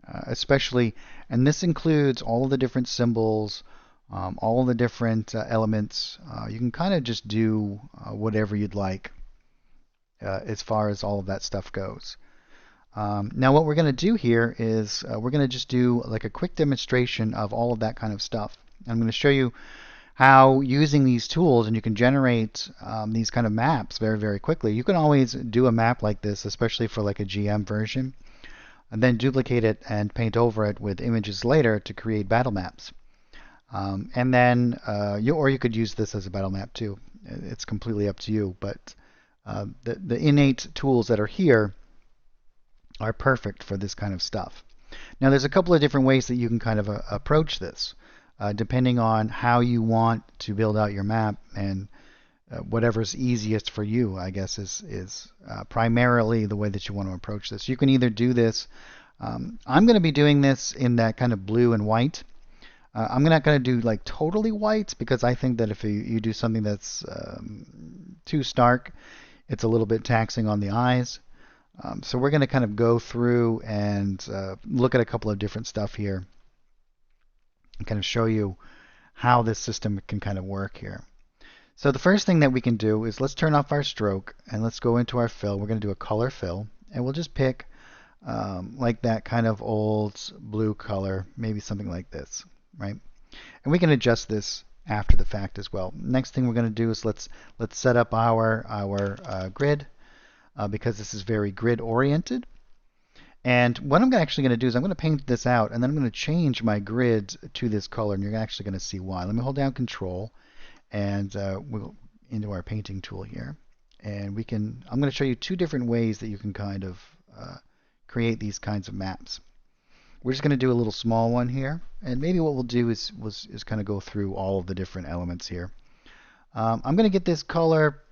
especially, and this includes all of the different symbols, all of the different elements. You can kind of just do whatever you'd like as far as all of that stuff goes. Now what we're going to do here is we're going to just do like a quick demonstration of all of that kind of stuff. I'm going to show you how using these tools, and you can generate these kind of maps very, very quickly. You can always do a map like this, especially for like a GM version, and then duplicate it and paint over it with images later to create battle maps. And then you could use this as a battle map too. It's completely up to you, but the innate tools that are here are perfect for this kind of stuff. Now, there's a couple of different ways that you can kind of approach this, depending on how you want to build out your map, and whatever's easiest for you, I guess, is primarily the way that you want to approach this. You can either do this. I'm going to be doing this in that kind of blue and white. I'm not going to do like totally white because I think that if you do something that's too stark, it's a little bit taxing on the eyes. So we're going to kind of go through and look at a couple of different stuff here and kind of show you how this system can kind of work here. So the first thing that we can do is let's turn off our stroke and let's go into our fill. We're going to do a color fill, and we'll just pick like that kind of old blue color, maybe something like this, right? And we can adjust this after the fact as well. Next thing we're going to do is let's set up our grid. Because this is very grid oriented. And what I'm actually going to do is I'm going to paint this out, and then I'm going to change my grid to this color, and you're actually going to see why. Let me hold down Control, and we'll into our painting tool here, and I'm going to show you two different ways that you can kind of create these kinds of maps. We're just going to do a little small one here, and maybe what we'll do is kind of go through all of the different elements here. I'm going to get this color.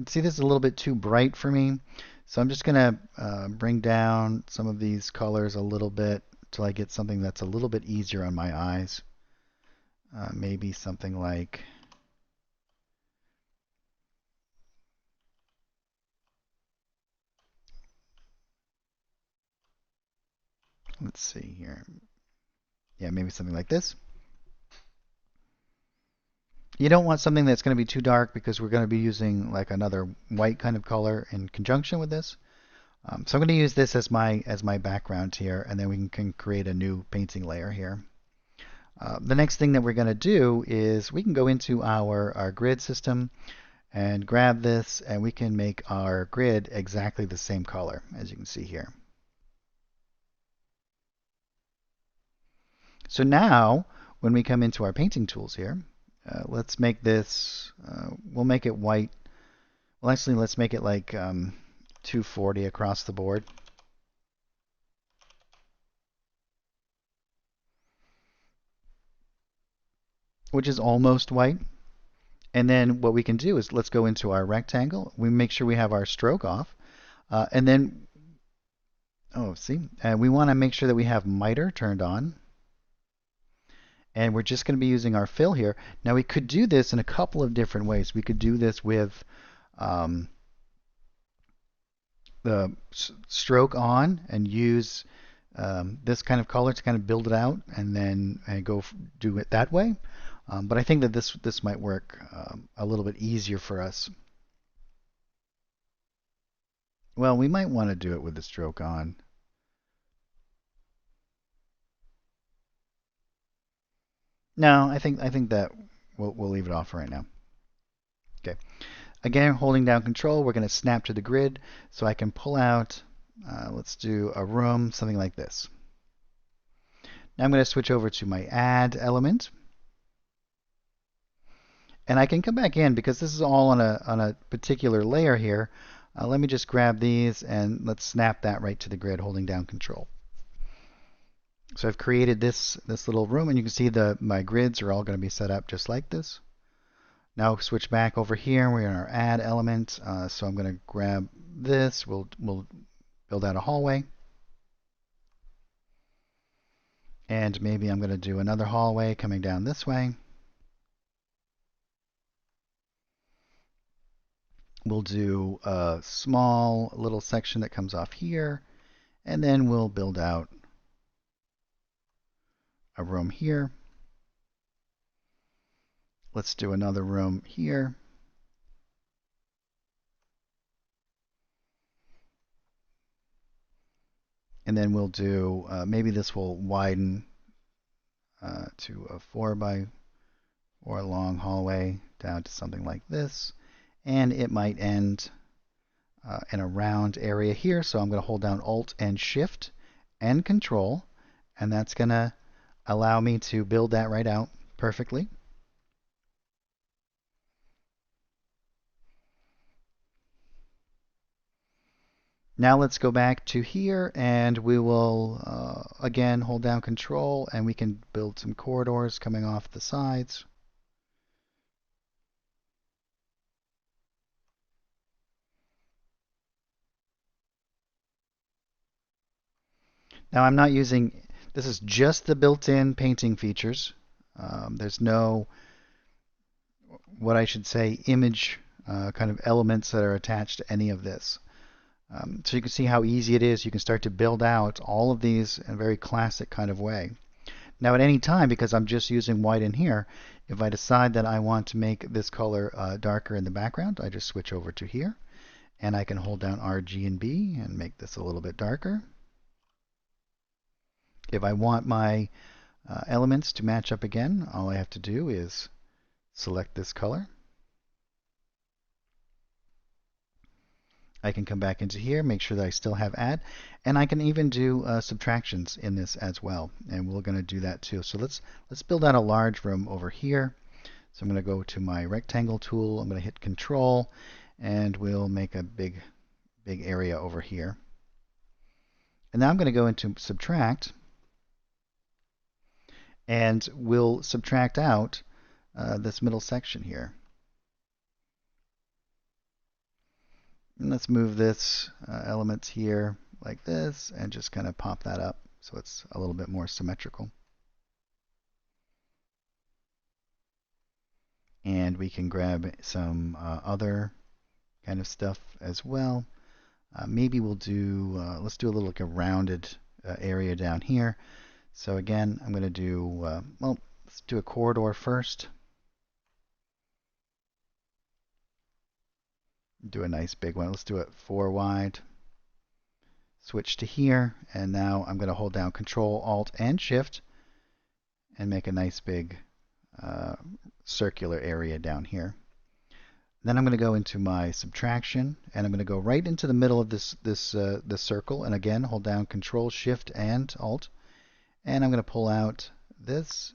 See, this is a little bit too bright for me, so I'm just going to bring down some of these colors a little bit till I get something that's a little bit easier on my eyes. Maybe something like, let's see here. Yeah, maybe something like this. You don't want something that's going to be too dark because we're going to be using like another white kind of color in conjunction with this. So I'm going to use this as my background here, and then we can create a new painting layer here. The next thing that we're going to do is we can go into our grid system and grab this, and we can make our grid exactly the same color, as you can see here. So now, when we come into our painting tools here, let's make this, we'll make it white. Well, actually, let's make it like 240 across the board. Which is almost white. And then what we can do is let's go into our rectangle. We make sure we have our stroke off. And then, oh, see, we want to make sure that we have miter turned on. And we're just going to be using our fill here. Now we could do this in a couple of different ways. We could do this with the stroke on and use this kind of color to kind of build it out, and then do it that way. But I think that this might work a little bit easier for us. Well, we might want to do it with the stroke on. No, I think that we'll leave it off right now. Okay. Again, holding down Control, we're going to snap to the grid, so I can pull out. Let's do a room, something like this. Now I'm going to switch over to my Add element. And I can come back in because this is all on a particular layer here. Let me just grab these and let's snap that right to the grid holding down Control. So I've created this little room, and you can see my grids are all going to be set up just like this. Now switch back over here. We're in our Add element. So I'm going to grab this. We'll build out a hallway. And maybe I'm going to do another hallway coming down this way. We'll do a small little section that comes off here, and then we'll build out a room here. Let's do another room here. And then we'll do, maybe this will widen to a 4x4 long hallway down to something like this. And it might end in a round area here. So I'm going to hold down Alt and Shift and Control, and that's going to allow me to build that right out perfectly. Now let's go back to here, and we will again hold down Control, and we can build some corridors coming off the sides. Now I'm not using, this is just the built-in painting features. There's no, what I should say, image kind of elements that are attached to any of this. So you can see how easy it is. You can start to build out all of these in a very classic kind of way. Now at any time, because I'm just using white in here, if I decide that I want to make this color darker in the background, I just switch over to here, and I can hold down R, G, and B and make this a little bit darker. If I want my elements to match up again, all I have to do is select this color. I can come back into here, make sure that I still have Add, and I can even do subtractions in this as well, and we're going to do that too. So let's build out a large room over here. So I'm going to go to my rectangle tool, I'm going to hit Control, and we'll make a big area over here. And now I'm going to go into Subtract, and we'll subtract out this middle section here. And let's move this elements here like this and just kind of pop that up so it's a little bit more symmetrical. And we can grab some other kind of stuff as well. Maybe we'll do, let's do a little like a rounded area down here. So again, I'm going to do, well, let's do a corridor first. Do a nice big one. Let's do it 4 wide. Switch to here, and now I'm going to hold down Control, Alt, and Shift, and make a nice big uh, circular area down here. Then I'm going to go into my subtraction, and I'm going to go right into the middle of this circle, and again hold down Control Shift and Alt, and I'm going to pull out this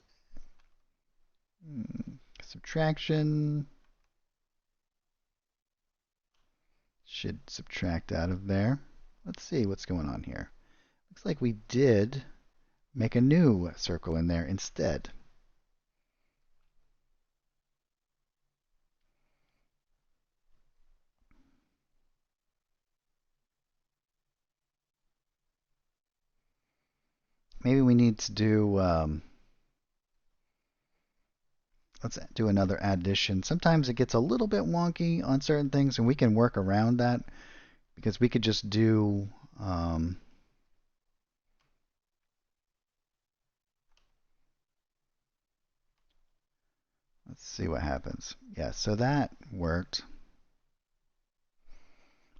subtraction. Should subtract out of there. Let's see what's going on here. Looks like we did make a new circle in there instead. Maybe we need to do, let's do another addition. Sometimes it gets a little bit wonky on certain things, and we can work around that because we could just do, let's see what happens. Yeah, so that worked.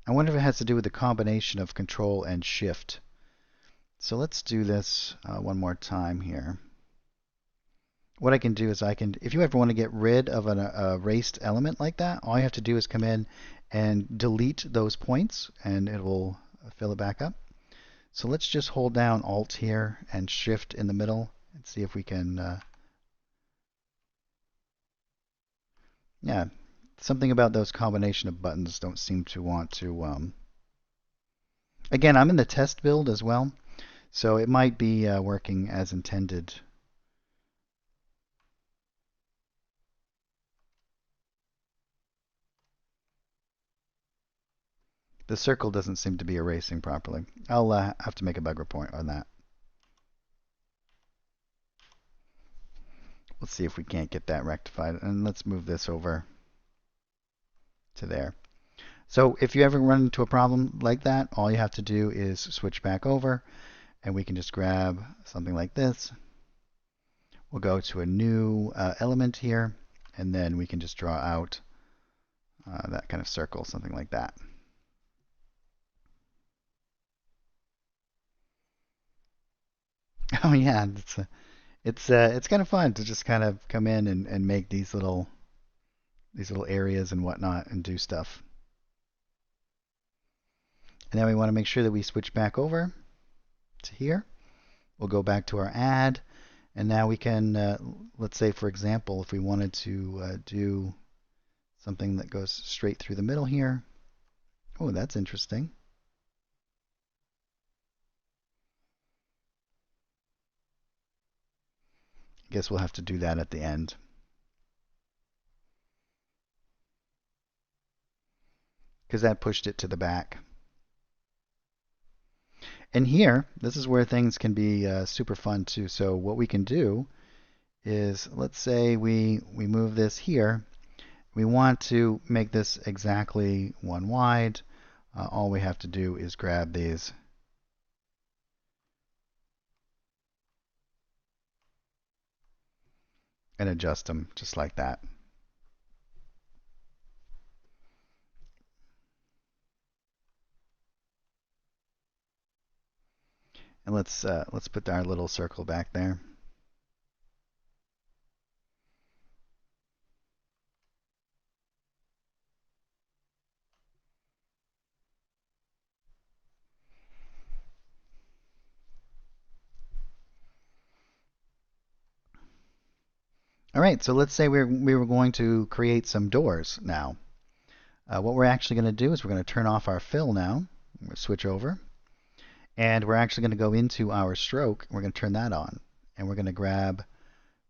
I wonder if it has to do with the combination of Control and Shift. So let's do this one more time here. What I can do is if you ever want to get rid of an erased element like that, all you have to do is come in and delete those points, and it will fill it back up. So let's just hold down Alt here and Shift in the middle and see if we can, yeah, something about those combination of buttons don't seem to want to, again, I'm in the test build as well, so it might be working as intended. The circle doesn't seem to be erasing properly. I'll have to make a bug report on that. Let's see if we can't get that rectified. And let's move this over to there. So if you ever run into a problem like that, all you have to do is switch back over, and we can just grab something like this. We'll go to a new element here, and then we can just draw out that kind of circle, something like that. Oh yeah, it's kind of fun to just kind of come in and make these little areas and whatnot and do stuff. And then we want to make sure that we switch back over to here. We'll go back to our add, and now we can, let's say for example, if we wanted to do something that goes straight through the middle here. Oh, that's interesting. I guess we'll have to do that at the end. Because that pushed it to the back. And here, this is where things can be super fun too. So what we can do is, let's say we move this here. We want to make this exactly one wide. All we have to do is grab these and adjust them just like that. And let's put our little circle back there. All right, so let's say we were going to create some doors now. What we're actually going to do is we're going to turn off our fill now. We're going to switch over. And we're actually going to go into our stroke. We're going to turn that on. And we're going to grab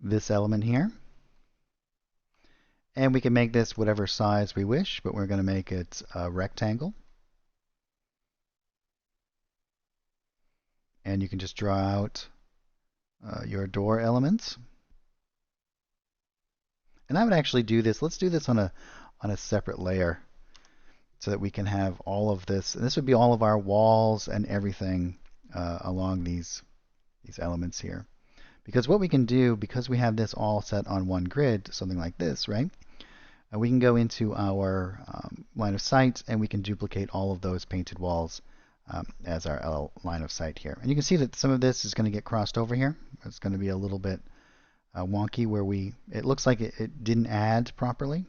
this element here. And we can make this whatever size we wish, but we're going to make it a rectangle. And you can just draw out your door elements. And I would actually do this. Let's do this on a separate layer so that we can have all of this. And this would be all of our walls and everything along these elements here. Because what we can do, because we have this all set on one grid, something like this, right? We can go into our line of sight, and we can duplicate all of those painted walls as our line of sight here. And you can see that some of this is going to get crossed over here. It's going to be a little bit wonky where it looks like it didn't add properly.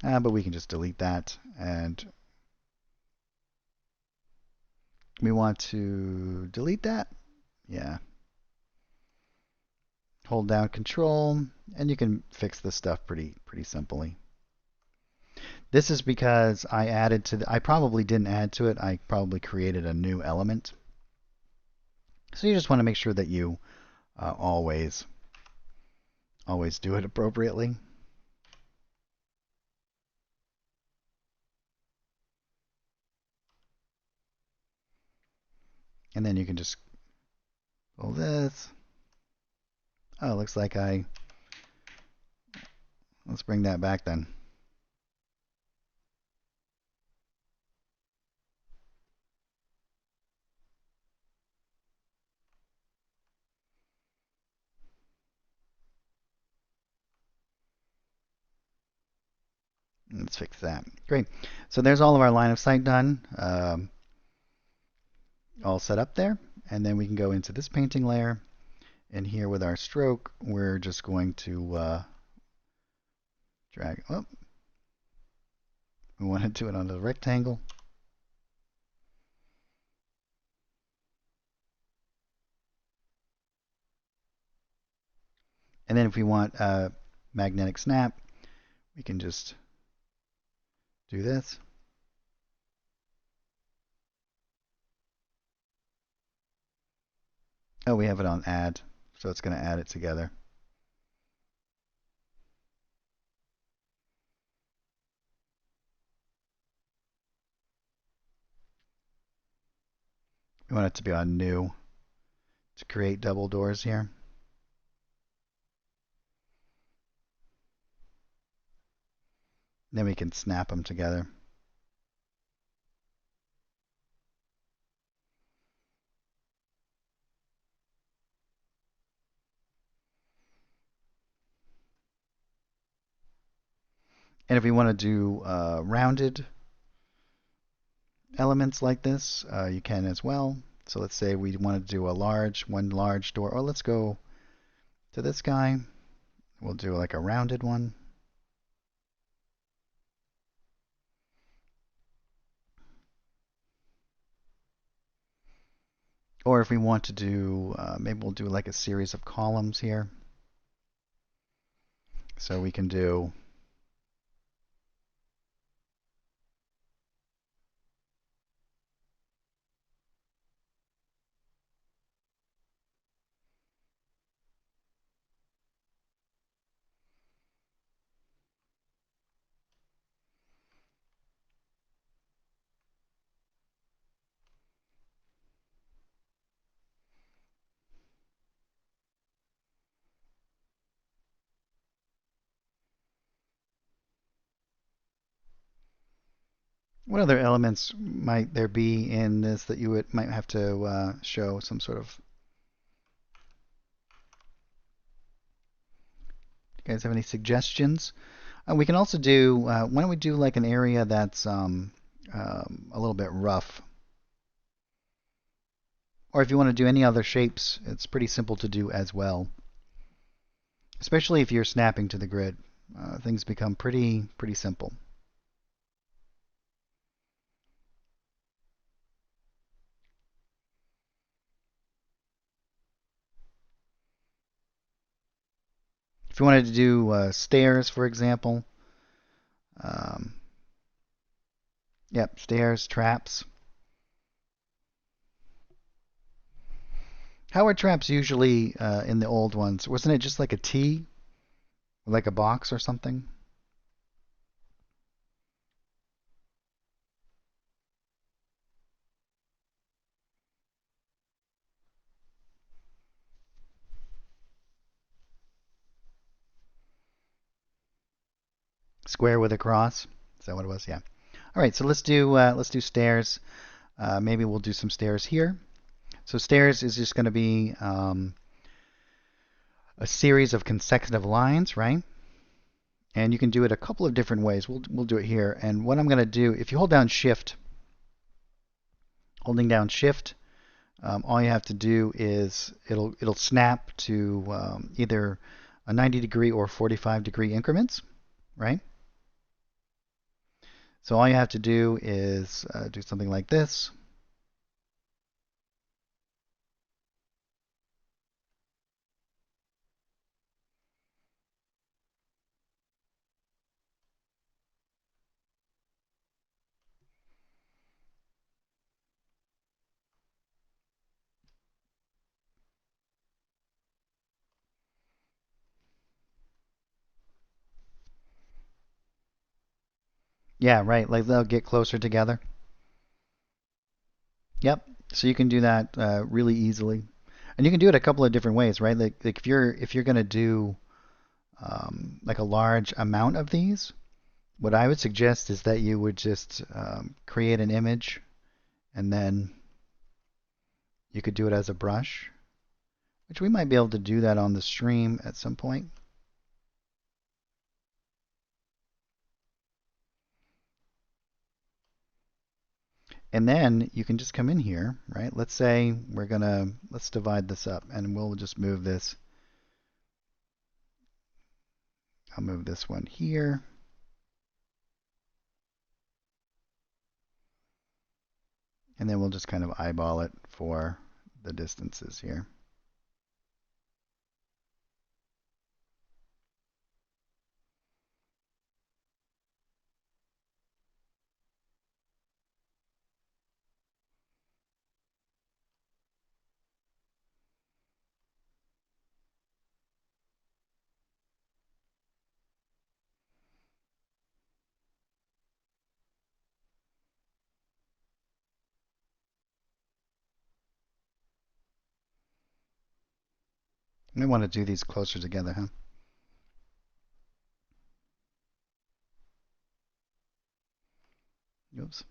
But we can just delete that, and we want to delete that. Yeah. Hold down Control, and you can fix this stuff pretty simply. This is because I probably didn't add to it. I probably created a new element. So you just want to make sure that you always do it appropriately. And then you can just pull this. Oh, it looks like let's bring that back then. Let's fix that. Great. So there's all of our line of sight done, all set up there. And then we can go into this painting layer. And here with our stroke, we're just going to drag. Oh, we want to do it on the rectangle. And then if we want a magnetic snap, we can just do this. Oh, we have it on add, so it's going to add it together. We want it to be on new to create double doors here. Then we can snap them together. And if we want to do rounded elements like this, you can as well. So let's say we want to do one large door. Or let's go to this guy. We'll do like a rounded one. Or if we want to do, maybe we'll do like a series of columns here. So we can do what other elements might there be in this that you might have to show some sort of. You guys have any suggestions? We can also do. Why don't we do like an area that's a little bit rough? Or if you want to do any other shapes, it's pretty simple to do as well. Especially if you're snapping to the grid, things become pretty simple. If you wanted to do stairs, for example, um, yep, stairs, traps. How are traps usually in the old ones? Wasn't it just like a T, like a box or something? Square with a cross. Is that what it was? Yeah. All right, so let's do stairs. Maybe we'll do some stairs here. So stairs is just going to be a series of consecutive lines, right? And you can do it a couple of different ways. We'll do it here. And what I'm going to do, if you hold down Shift Holding down Shift, all you have to do is it'll snap to either a 90-degree or 45-degree increments, right? So all you have to do is do something like this. Yeah, right. Like they'll get closer together. Yep. So you can do that really easily, and you can do it a couple of different ways, right? Like if you're gonna do like a large amount of these, what I would suggest is that you would just create an image, and then you could do it as a brush, which we might be able to do that on the stream at some point. And then you can just come in here, right? Let's say let's divide this up and we'll just move this. I'll move this one here. And then we'll just kind of eyeball it for the distances here. We want to do these closer together, huh? Oops.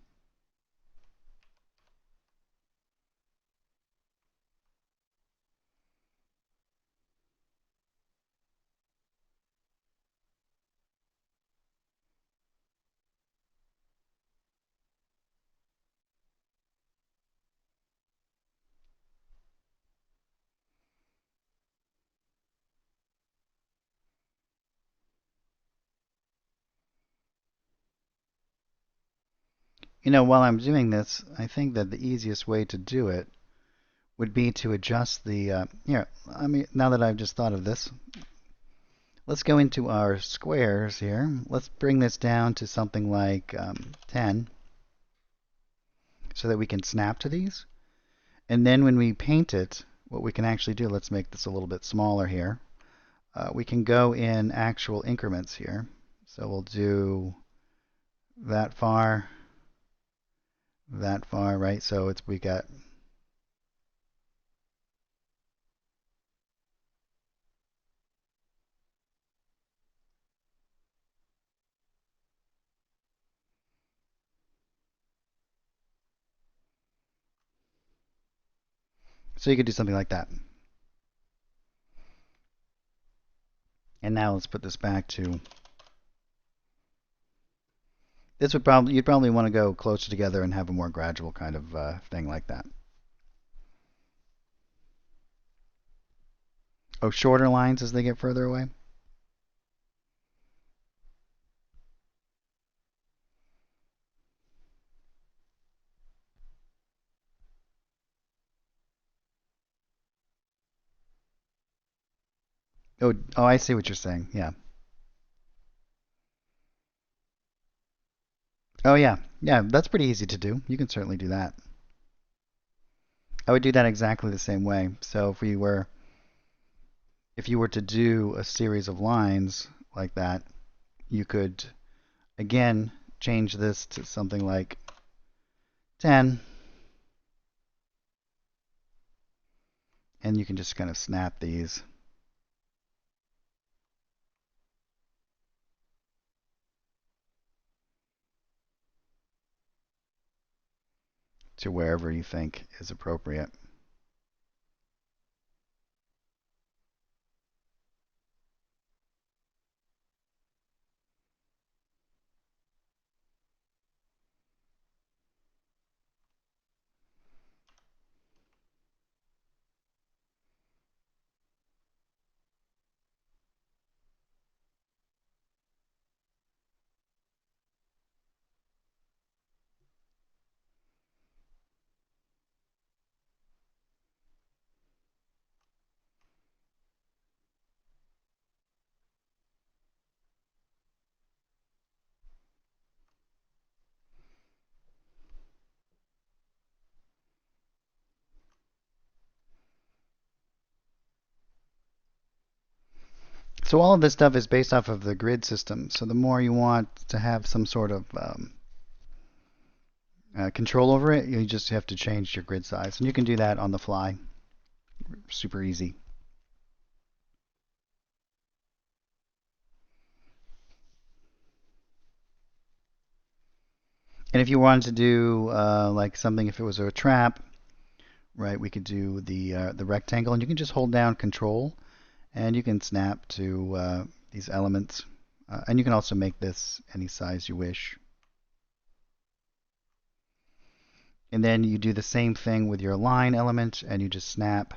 While I'm doing this, I think that the easiest way to do it would be to adjust the, here, now that I've just thought of this, let's go into our squares here. Let's bring this down to something like 10 so that we can snap to these. And then when we paint it, what we can actually do, let's make this a little bit smaller here. We can go in actual increments here. So we'll do that far, right? So we got so you could do something like that. And now let's put this back to this would probably you'd probably want to go closer together and have a more gradual kind of thing like that. Oh, shorter lines as they get further away? Oh, I see what you're saying. Yeah. Oh, yeah. Yeah, that's pretty easy to do. You can certainly do that. I would do that exactly the same way. So if you were to do a series of lines like that, you could again change this to something like 10, and you can just kind of snap these to wherever you think is appropriate. So all of this stuff is based off of the grid system. So the more you want to have some sort of control over it, you just have to change your grid size. And you can do that on the fly. Super easy. And if you wanted to do like something, if it was a trap, right, we could do the rectangle, and you can just hold down Control, and you can snap to these elements. And you can also make this any size you wish. And then you do the same thing with your line element, and you just snap.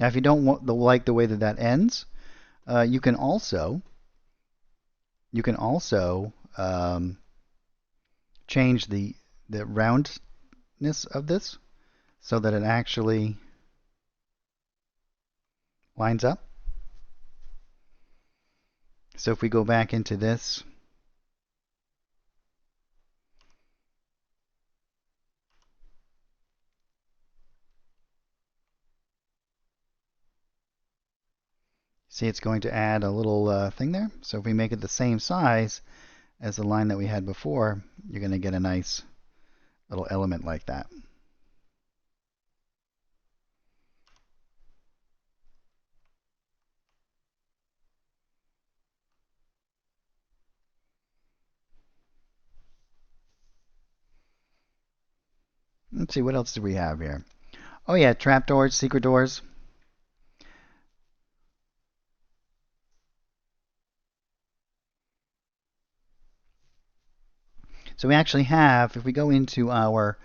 Now, if you don't like the way that that ends, you can also change the roundness of this so that it actually lines up. So if we go back into this, see it's going to add a little thing there. So if we make it the same size as the line that we had before, you're going to get a nice little element like that. Let's see, what else do we have here? Oh yeah, trapdoors, secret doors. So we actually have, if we go into our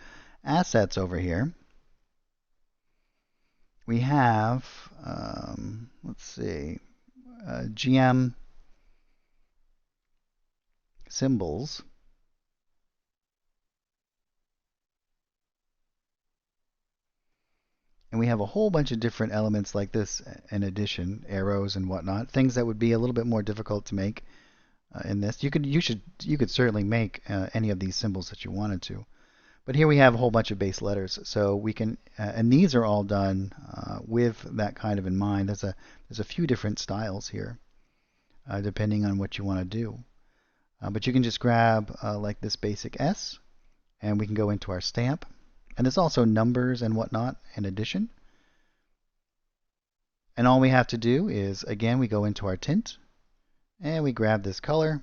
assets over here, we have, let's see, GM symbols. And we have a whole bunch of different elements like this in addition, arrows and whatnot, things that would be a little bit more difficult to make in this. You could certainly make any of these symbols that you wanted to. But here we have a whole bunch of base letters, so we can, and these are all done with that kind of in mind. There's a few different styles here, depending on what you want to do. But you can just grab like this basic S, and we can go into our stamp. And there's also numbers and whatnot in addition. And all we have to do is, again, we go into our tint, and we grab this color,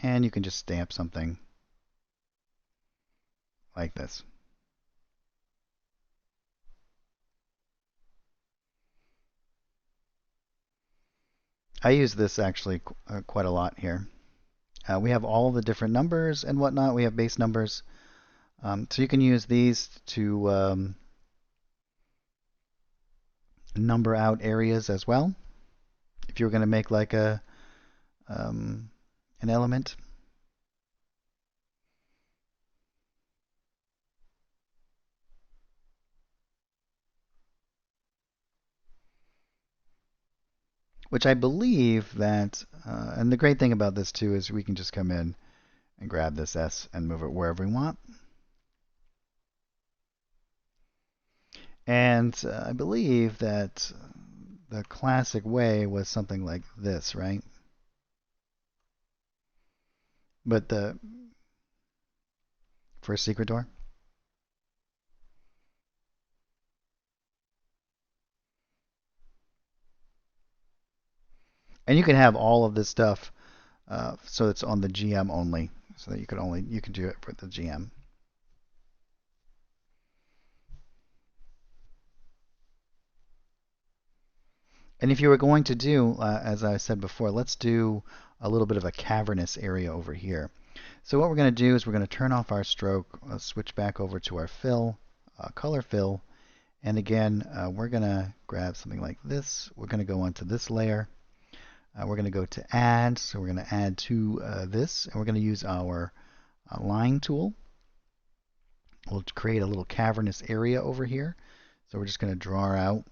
and you can just stamp something like this. I use this actually quite a lot here. We have all the different numbers and whatnot. We have base numbers. So you can use these to number out areas as well. If you're going to make like an element. Which I believe that, and the great thing about this too is we can just come in and grab this S and move it wherever we want. And I believe that the classic way was something like this, right? But for a secret door. And you can have all of this stuff so it's on the GM only, so that you can do it for the GM. And if you were going to do, as I said before, let's do a little bit of a cavernous area over here. So what we're going to do is we're going to turn off our stroke, switch back over to our fill, color fill, and again, we're going to grab something like this. We're going to go onto this layer. We're going to go to add, so we're going to add to this, and we're going to use our line tool. We'll create a little cavernous area over here. So we're just going to draw out.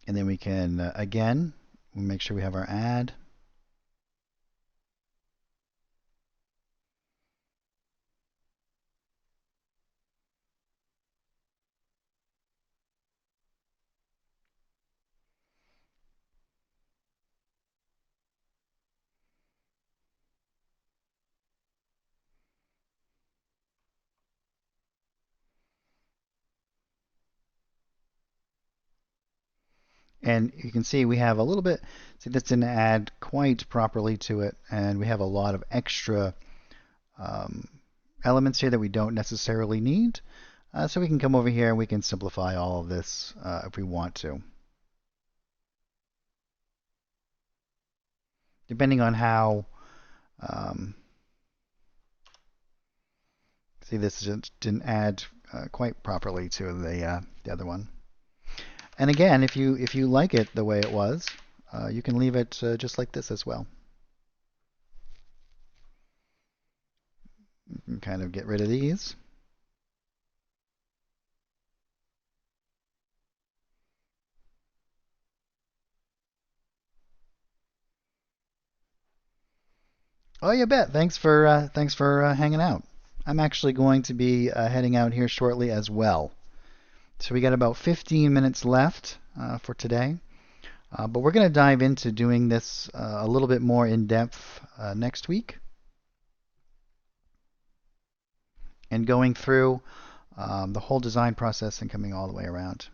And then we can, again, we'll make sure we have our add. And you can see we have a little bit, see this didn't add quite properly to it, and we have a lot of extra um, elements here that we don't necessarily need. So we can come over here and we can simplify all of this if we want to. Depending on how, um, see this just didn't add quite properly to the other one. And again, if you like it the way it was, you can leave it just like this as well. You can kind of get rid of these. Oh, you bet. Thanks for hanging out. I'm actually going to be heading out here shortly as well. So we got about 15 minutes left for today. But we're going to dive into doing this a little bit more in depth next week and going through the whole design process and coming all the way around.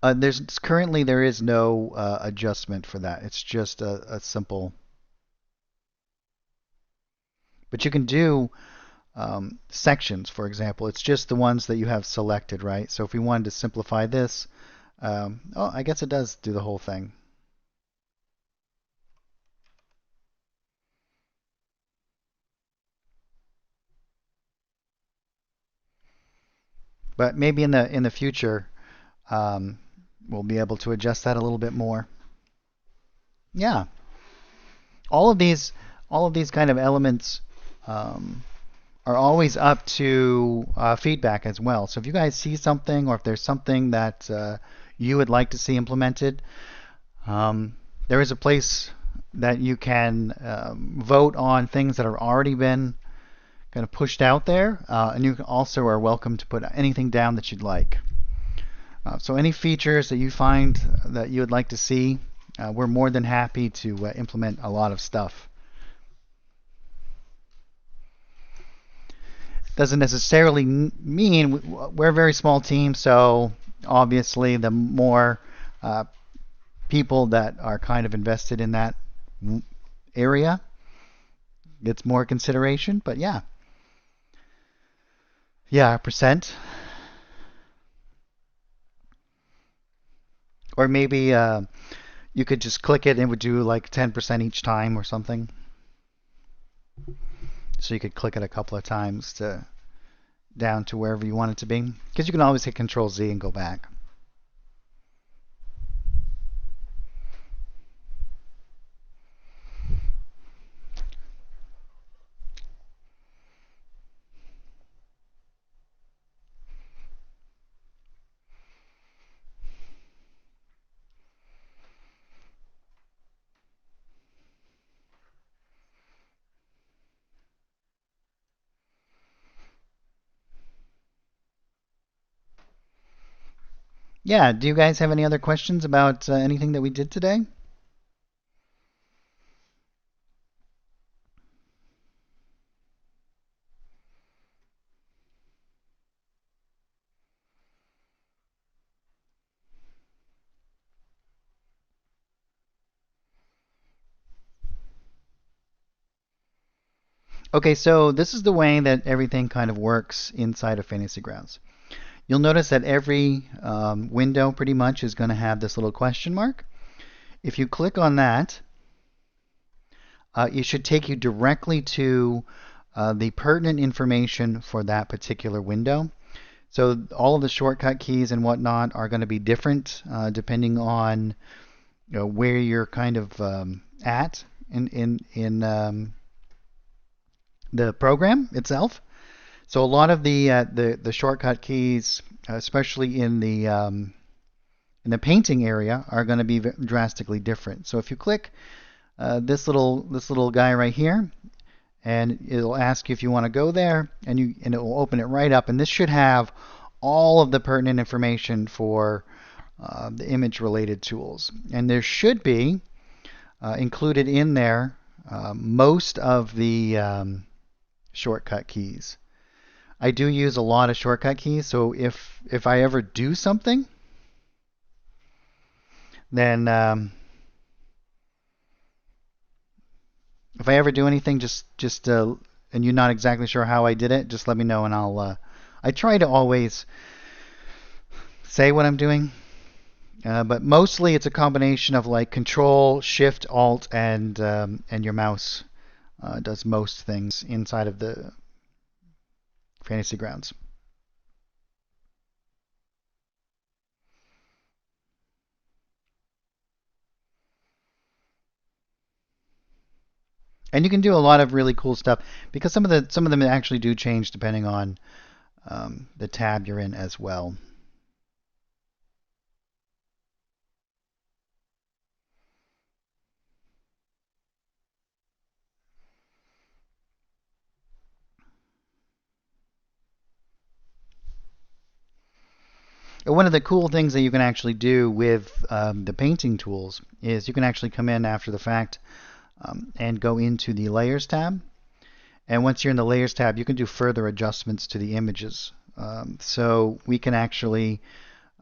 There is no adjustment for that. It's just a simple. But you can do sections, for example. It's just the ones that you have selected, right? So if we wanted to simplify this, oh, I guess it does do the whole thing. But maybe in the future, um, we'll be able to adjust that a little bit more. Yeah, all of these kind of elements um, are always up to feedback as well. So if you guys see something, or if there's something that you would like to see implemented, there is a place that you can vote on things that have already been kind of pushed out there, and you also are welcome to put anything down that you'd like. So any features that you find that you would like to see, we're more than happy to implement a lot of stuff. Doesn't necessarily mean we're a very small team, so obviously the more people that are kind of invested in that area gets more consideration. But yeah, percent. Or maybe you could just click it and it would do like 10% each time or something. So you could click it a couple of times to down to wherever you want it to be. Because you can always hit Control Z and go back. Yeah, do you guys have any other questions about anything that we did today? Okay, so this is the way that everything kind of works inside of Fantasy Grounds. You'll notice that every window pretty much is going to have this little question mark. If you click on that, it should take you directly to the pertinent information for that particular window. So all of the shortcut keys and whatnot are going to be different depending on where you're kind of at in the program itself. So a lot of the shortcut keys, especially in the painting area, are going to be drastically different. So if you click this little guy right here, and it'll ask you if you want to go there, and it will open it right up. And this should have all of the pertinent information for the image related tools. And there should be included in there most of the shortcut keys. I do use a lot of shortcut keys, so if I ever do something, then if I ever do anything, just and you're not exactly sure how I did it, just let me know, and I try to always say what I'm doing, but mostly it's a combination of like Control, Shift, Alt, and your mouse does most things inside of the Fantasy Grounds. And you can do a lot of really cool stuff because some of them actually do change depending on the tab you're in as well. One of the cool things that you can actually do with the painting tools is you can actually come in after the fact and go into the Layers tab. And once you're in the Layers tab, you can do further adjustments to the images. So we can actually,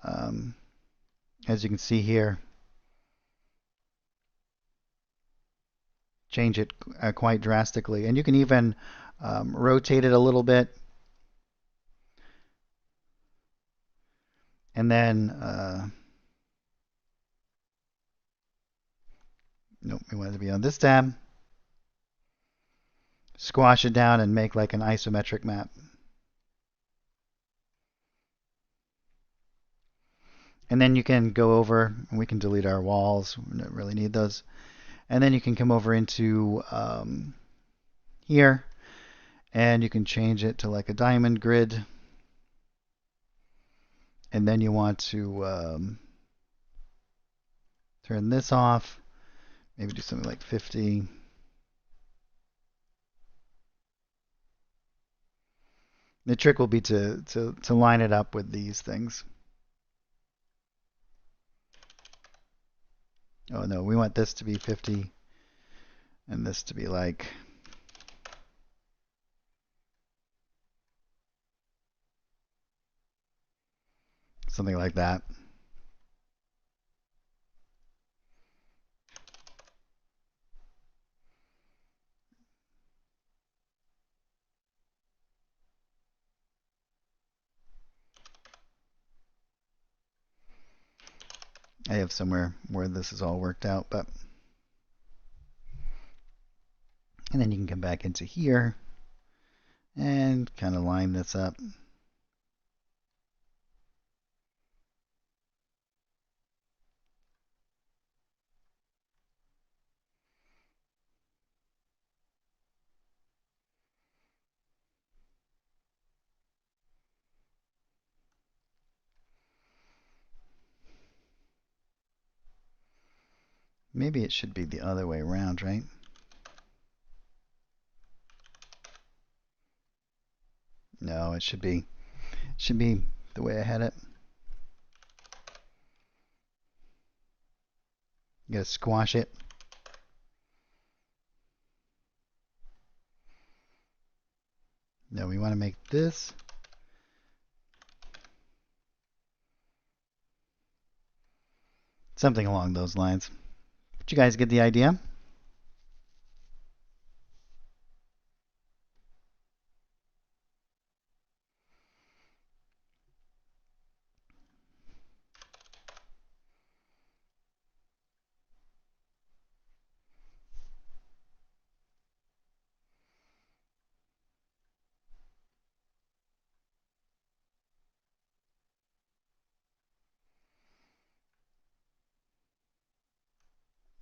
as you can see here, change it quite drastically. And you can even rotate it a little bit. And then, nope, we want it to be on this tab. Squash it down and make like an isometric map. And then you can go over, and we can delete our walls. We don't really need those. And then you can come over into here, and you can change it to like a diamond grid. And then you want to turn this off. Maybe do something like 50. The trick will be to line it up with these things. Oh no, we want this to be 50 and this to be like something like that. I have somewhere where this is all worked out, but and then you can come back into here and kind of line this up. Maybe it should be the other way around, right? No, it should be the way I had it. You gotta squash it. No, we want to make this something along those lines. Did you guys get the idea?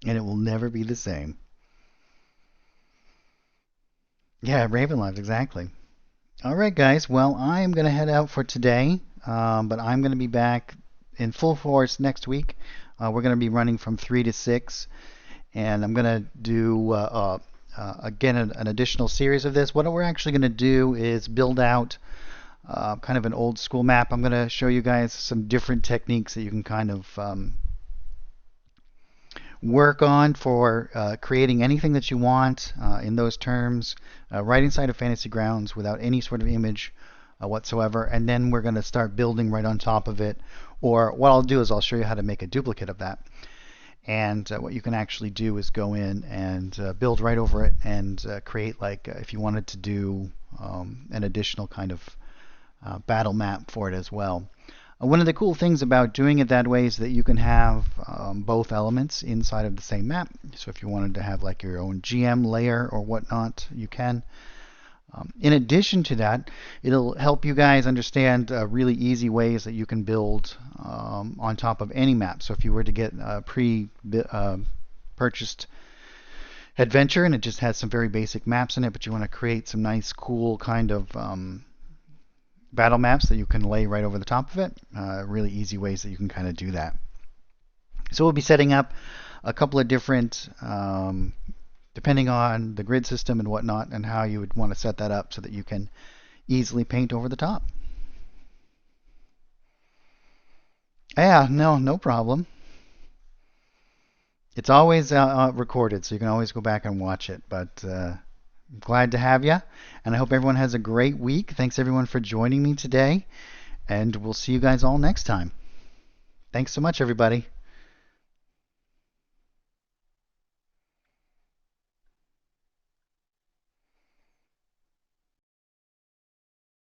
and it will never be the same. Yeah, Raven lives, exactly. All right, guys. Well, I am going to head out for today, but I'm going to be back in full force next week. We're going to be running from 3 to 6, and I'm going to do, again, an additional series of this. What we're actually going to do is build out kind of an old school map. I'm going to show you guys some different techniques that you can kind of work on for creating anything that you want in those terms, right inside of Fantasy Grounds without any sort of image whatsoever. And then we're going to start building right on top of it. Or what I'll do is I'll show you how to make a duplicate of that. And what you can actually do is go in and build right over it and create, like, if you wanted to do an additional kind of battle map for it as well. One of the cool things about doing it that way is that you can have both elements inside of the same map. So if you wanted to have like your own GM layer or whatnot, you can. In addition to that, it'll help you guys understand really easy ways that you can build on top of any map. So if you were to get a pre-purchased adventure and it just has some very basic maps in it, but you want to create some nice, cool kind of battle maps that you can lay right over the top of it. Really easy ways that you can kind of do that. So we'll be setting up a couple of different, depending on the grid system and whatnot, and how you would want to set that up so that you can easily paint over the top. Yeah, no problem. It's always recorded, so you can always go back and watch it. But glad to have you, and I hope everyone has a great week. Thanks everyone for joining me today, and we'll see you guys all next time. Thanks so much, everybody.